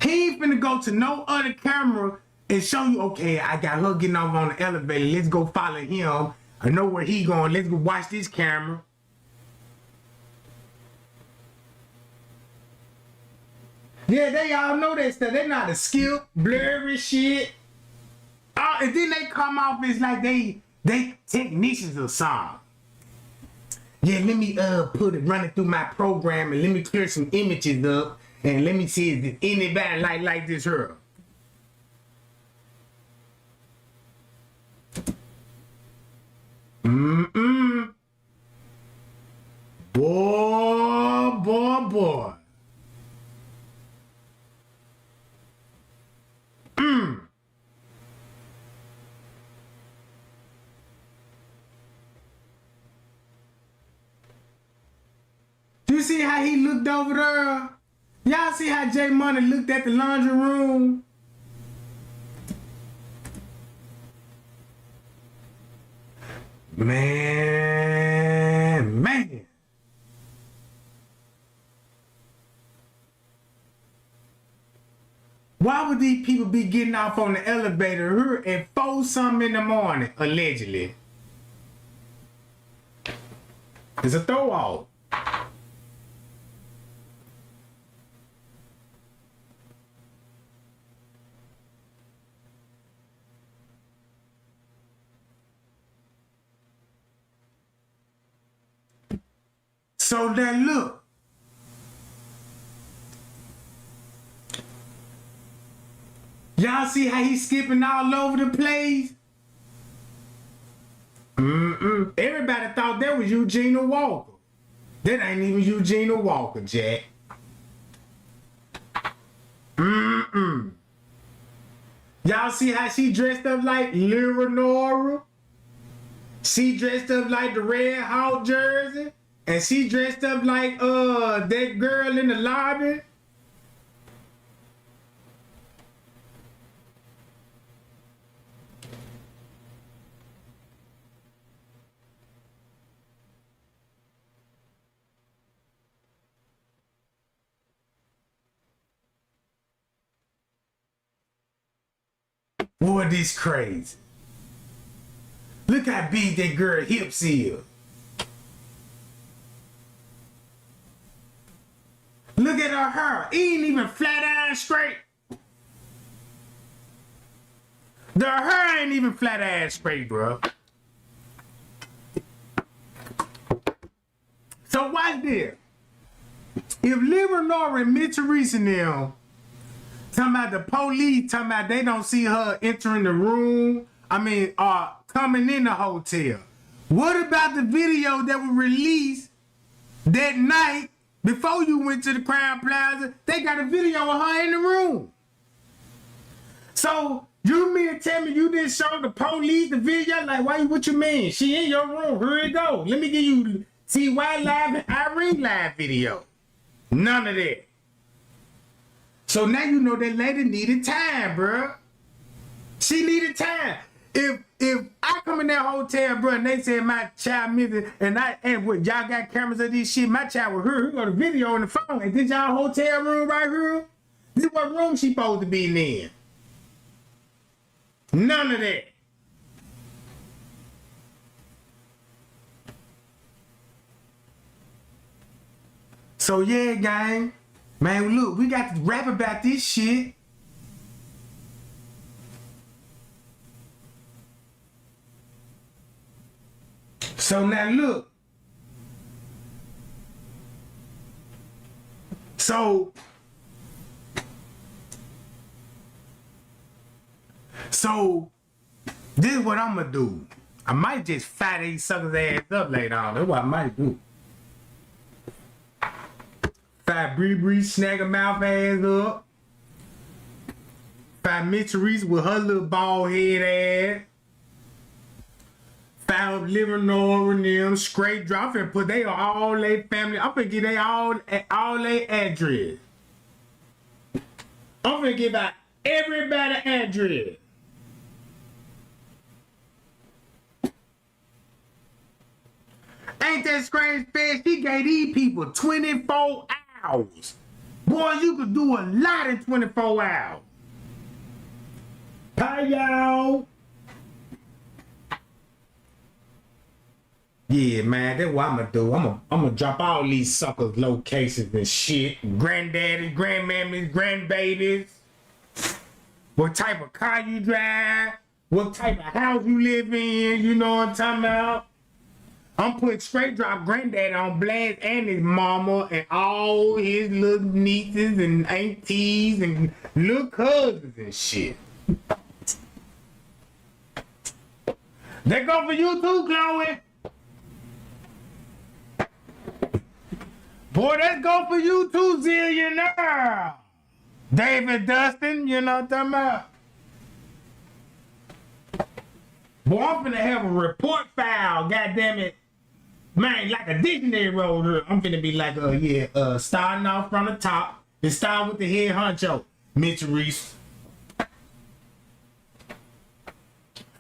He ain't finna go to no other camera and show you, okay, I got her getting off on the elevator. Let's go follow him. I know where he going. Let's go watch this camera. Yeah, they all know that stuff. They know how to skip, blurry shit. And then they come off as like they technicians or something. Yeah, let me run it through my program and let me clear some images up and let me see if there's anybody like this here. Boy. You see how he looked over there? Y'all see how J Money looked at the laundry room? Man. Why would these people be getting off on the elevator here at 4 something in the morning, allegedly? It's a throw off. So then look. Y'all see how he's skipping all over the place? Everybody thought that was Eugenia Walker. That ain't even Eugenia Walker, Jack. Y'all see how she dressed up like Leonora? She dressed up like the Red Hawk jersey? And she dressed up like that girl in the lobby? Boy, this crazy. Look how big that girl hips is. Look at her hair. It ain't even flat iron straight. The hair ain't even flat iron straight, bro. So watch this. If Leonora and Mitch Reese and them talking about the police, talking about they don't see her entering the room, coming in the hotel. What about the video that was released that night before you went to the Crown Plaza? They got a video of her in the room. So you mean to tell me you didn't show the police the video? Like, what you mean? She in your room. Here it go. Let me give you TY Live and Irene Live video. None of that. So now you know that lady needed time, bro. She needed time. If I come in that hotel, bro, and they said my child missing, and what y'all got cameras of this shit, my child was here. We got a video on the phone. And this y'all hotel room right here? This is what room she supposed to be in. None of that. So yeah, gang. Man, look, we got to rap about this shit. So now look. So this is what I'm gonna do. I might just fat these suckers ass up later on. That's what I might do. Fat Bree snag a mouth ass up. Fat Miss Teresa with her little bald head ass. Fat up Livernoir and them straight drop and put they on all they family. I'm finna get they all their address. I'm finna give out everybody address. Ain't that strange fast? He gave these people 24 hours. Boy, you could do a lot in 24 hours. Hi, y'all. Yeah, man, that's what I'm gonna do. I'm gonna drop all these suckers locations and shit. Granddaddies, grandmammies, grandbabies. What type of car you drive. What type of house you live in. You know what I'm talking about? I'm putting straight drop granddaddy on blast and his mama and all his little nieces and aunties and little cousins and shit. They go for you too, Chloe. Boy, let's go for you too, Zillionaire. David Dustin, you know what I'm talking about? Boy, I'm finna have a report file, goddammit. Man, like a dictionary roll. I'm finna be like, starting off from the top and start with the head honcho, Mitch Reese.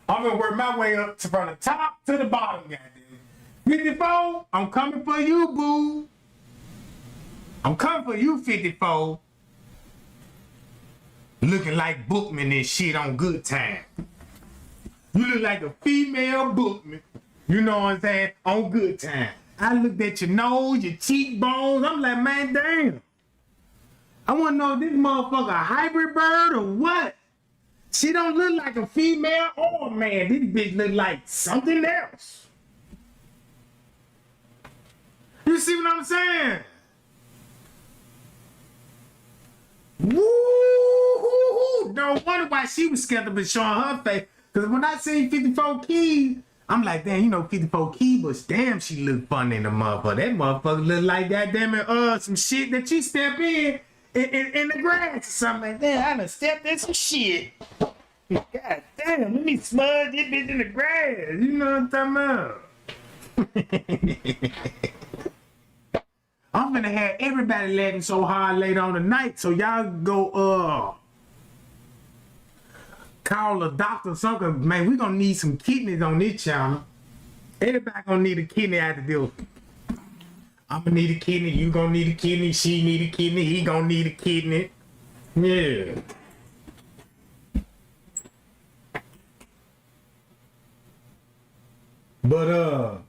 I'm gonna work my way up from the top to the bottom, goddamn. 54, I'm coming for you, boo. I'm coming for you, 54. Looking like Bookman and shit on Good Time. You look like a female Bookman. You know what I'm saying? On Good Time. I looked at your nose, your cheekbones. I'm like, man, damn. I want to know if this motherfucker a hybrid bird or what? She don't look like a female or a man. This bitch look like something else. You see what I'm saying? Woo! No wonder why she was scared of showing her face. Because when I seen 54 Keys, I'm like, damn, you know 54 Keys, but damn, she look funny in the motherfucker. That motherfucker look like goddamn some shit that you step in the grass or something like that. I done stepped in some shit. God damn, let me smudge this bitch in the grass. You know what I'm talking about? I'm gonna have everybody laughing so hard later on tonight, so y'all go call a doctor or something. Man, we gonna need some kidneys on this channel. Everybody gonna need a kidney after this. I'm gonna need a kidney, you gonna need a kidney, she need a kidney, he gonna need a kidney. Yeah. But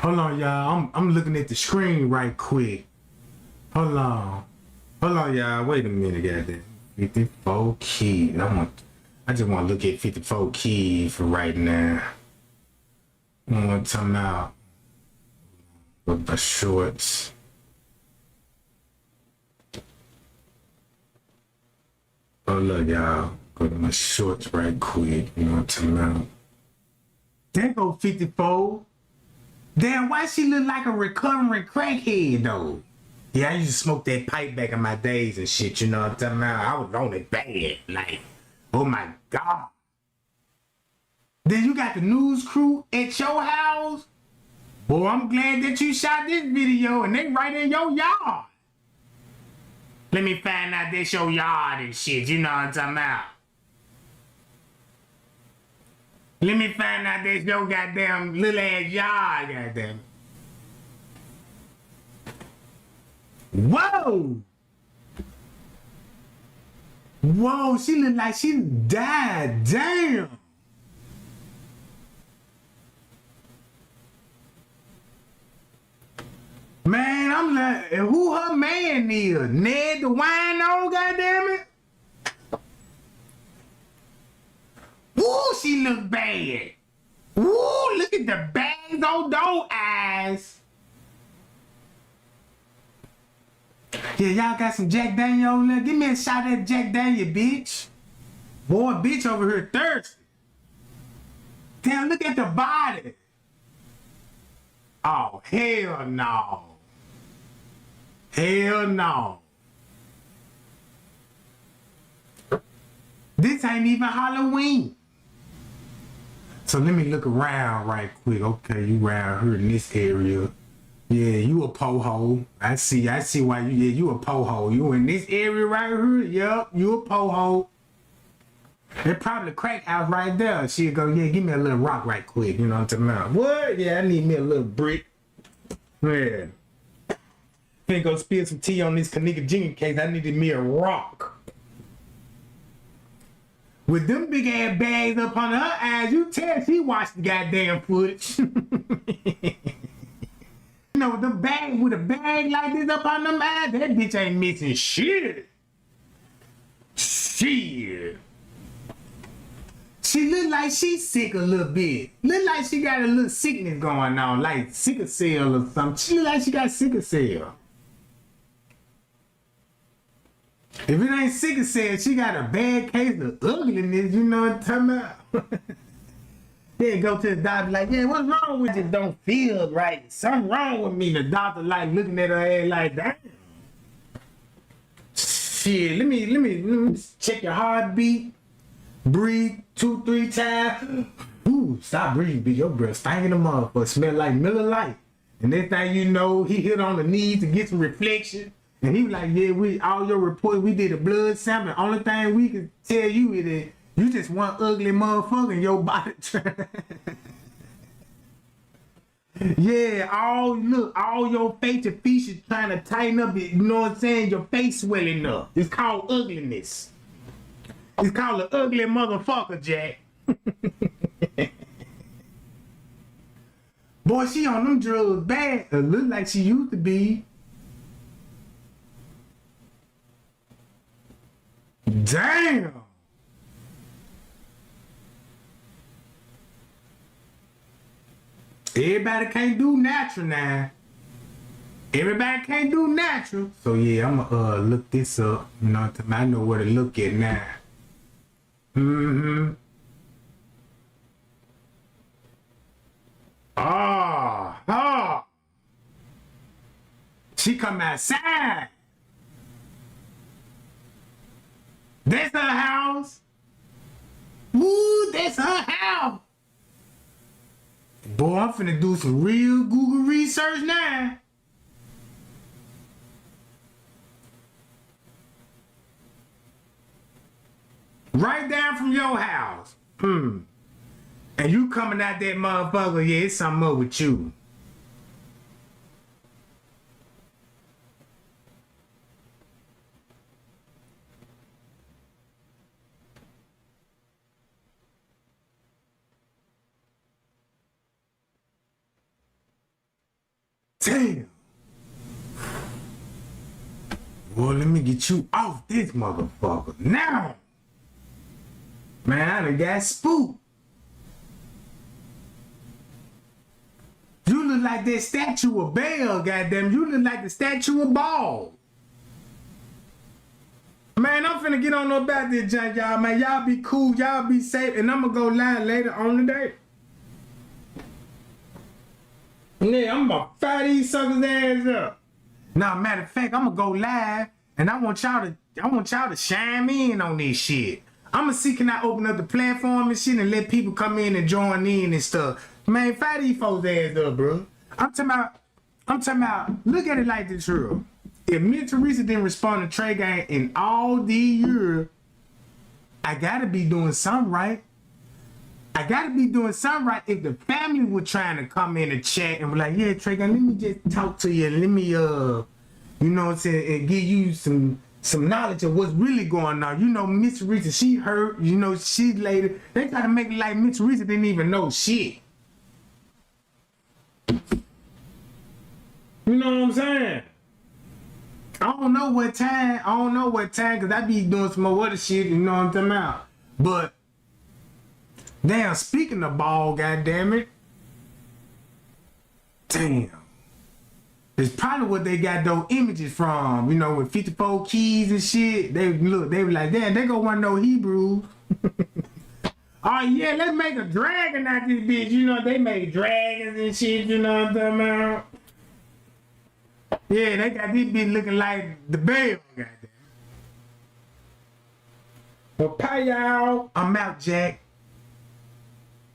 hold on, y'all. I'm looking at the screen right quick. Hold on, y'all. Wait a minute, goddamn. 54 Keys. I just want to look at 54 Keys for right now. I want to come out with the shorts. Oh look, y'all. Go to my shorts right quick. You know what I'm talking about? There go 54. Damn, why she look like a recovering crackhead though? Yeah, I used to smoke that pipe back in my days and shit, you know what I'm talking about? I was on it bad, like, oh my God. Then you got the news crew at your house? Boy, I'm glad that you shot this video and they right in your yard. Let me find out that's your yard and shit, you know what I'm talking about? Let me find out that's your goddamn little ass yard, goddamn. Whoa! Whoa, she look like she died, damn! Man, I'm like, who her man is? Ned the wino, goddammit? Ooh, she look bad. Ooh, look at the bags on those eyes. Yeah, y'all got some Jack Daniel in there? Give me a shot at Jack Daniel, bitch. Boy, bitch over here thirsty. Damn, look at the body. Oh, hell no. Hell no. This ain't even Halloween. So let me look around right quick. Okay, you around here in this area. Yeah, you a po-ho. I see why you a po-ho. You in this area right here. Yup, you a po-ho. There's probably a crack house right there. She'll go, yeah, give me a little rock right quick. You know what I'm talking about? What? Yeah, I need me a little brick. Yeah. Finna go spill some tea on this Kenneka Jenkins case. I needed me a rock. With them big ass bags up on her eyes, you tell she watched the goddamn footage. You know, with them bags, with a bag like this up on them eyes, that bitch ain't missing shit. Shit. She look like she's sick a little bit. Look like she got a little sickness going on, like sickle cell or something. She look like she got sickle cell. If it ain't sickle cell, she got a bad case of ugliness, you know what I'm talking about? Then go to the doctor like, yeah, what's wrong with you? Don't feel right. Something wrong with me. The doctor like looking at her ass like, damn. Shit, let me check your heartbeat. Breathe 2-3 times. Ooh, stop breathing, bitch. Your breath stinking the motherfucker. Smell like Miller Lite. And next thing you know, he hit on the knees to get some reflection. And he was like, yeah, all your reports, we did a blood sample. The only thing we can tell you is that you just one ugly motherfucker in your body. Yeah, all your facial features trying to tighten up, you know what I'm saying? Your face swelling up. It's called ugliness. It's called an ugly motherfucker, Jack. Boy, she on them drugs bad. It look like she used to be. Damn. Everybody can't do natural now. Everybody can't do natural. So yeah, I'm gonna look this up. You know, I know where to look at now. Mm-hmm. Oh. She come outside. That's her house. Woo, that's her house. Boy, I'm finna do some real Google research now. Right down from your house. And you coming out that motherfucker, yeah, it's something up with you. Damn. Well, let me get you off this motherfucker now. Man, I done got spooked. You look like that statue of Baal, goddamn. You look like the statue of Baal. Man, I'm finna get on about this junk, y'all, man. Y'all be cool, y'all be safe, and I'm gonna go live later on today. Yeah, I'm gonna fire these suckers' ass up. Now, matter of fact, I'm gonna go live, and I want y'all to chime in on this shit. I'm gonna see, can I open up the platform and shit and let people come in and join in and stuff. Man, fire these folks' ass up, bro. I'm talking about, look at it like this here. If me and Teresa didn't respond to Trey Gang in all these years, I gotta be doing something right. I gotta be doing something right. If the family were trying to come in and chat and be like, yeah, Trey Gang, let me just talk to you and let me, you know what I'm saying, and give you some knowledge of what's really going on. You know, Miss Teresa, she hurt, you know, she later. They try to make it like Miss Teresa didn't even know shit. You know what I'm saying? I don't know what time, because I be doing some more other shit, you know what I'm talking about. But, damn, speaking of ball, goddammit. Damn. It's probably what they got those images from, you know, with 54 keys and shit. They were like, damn, they gonna want to know Hebrew. Oh yeah, let's make a dragon out this bitch. You know, they make dragons and shit, you know what I'm talking about? Yeah, they got this bitch looking like the bell, goddamn. Well, pie y'all. I'm out, Jack.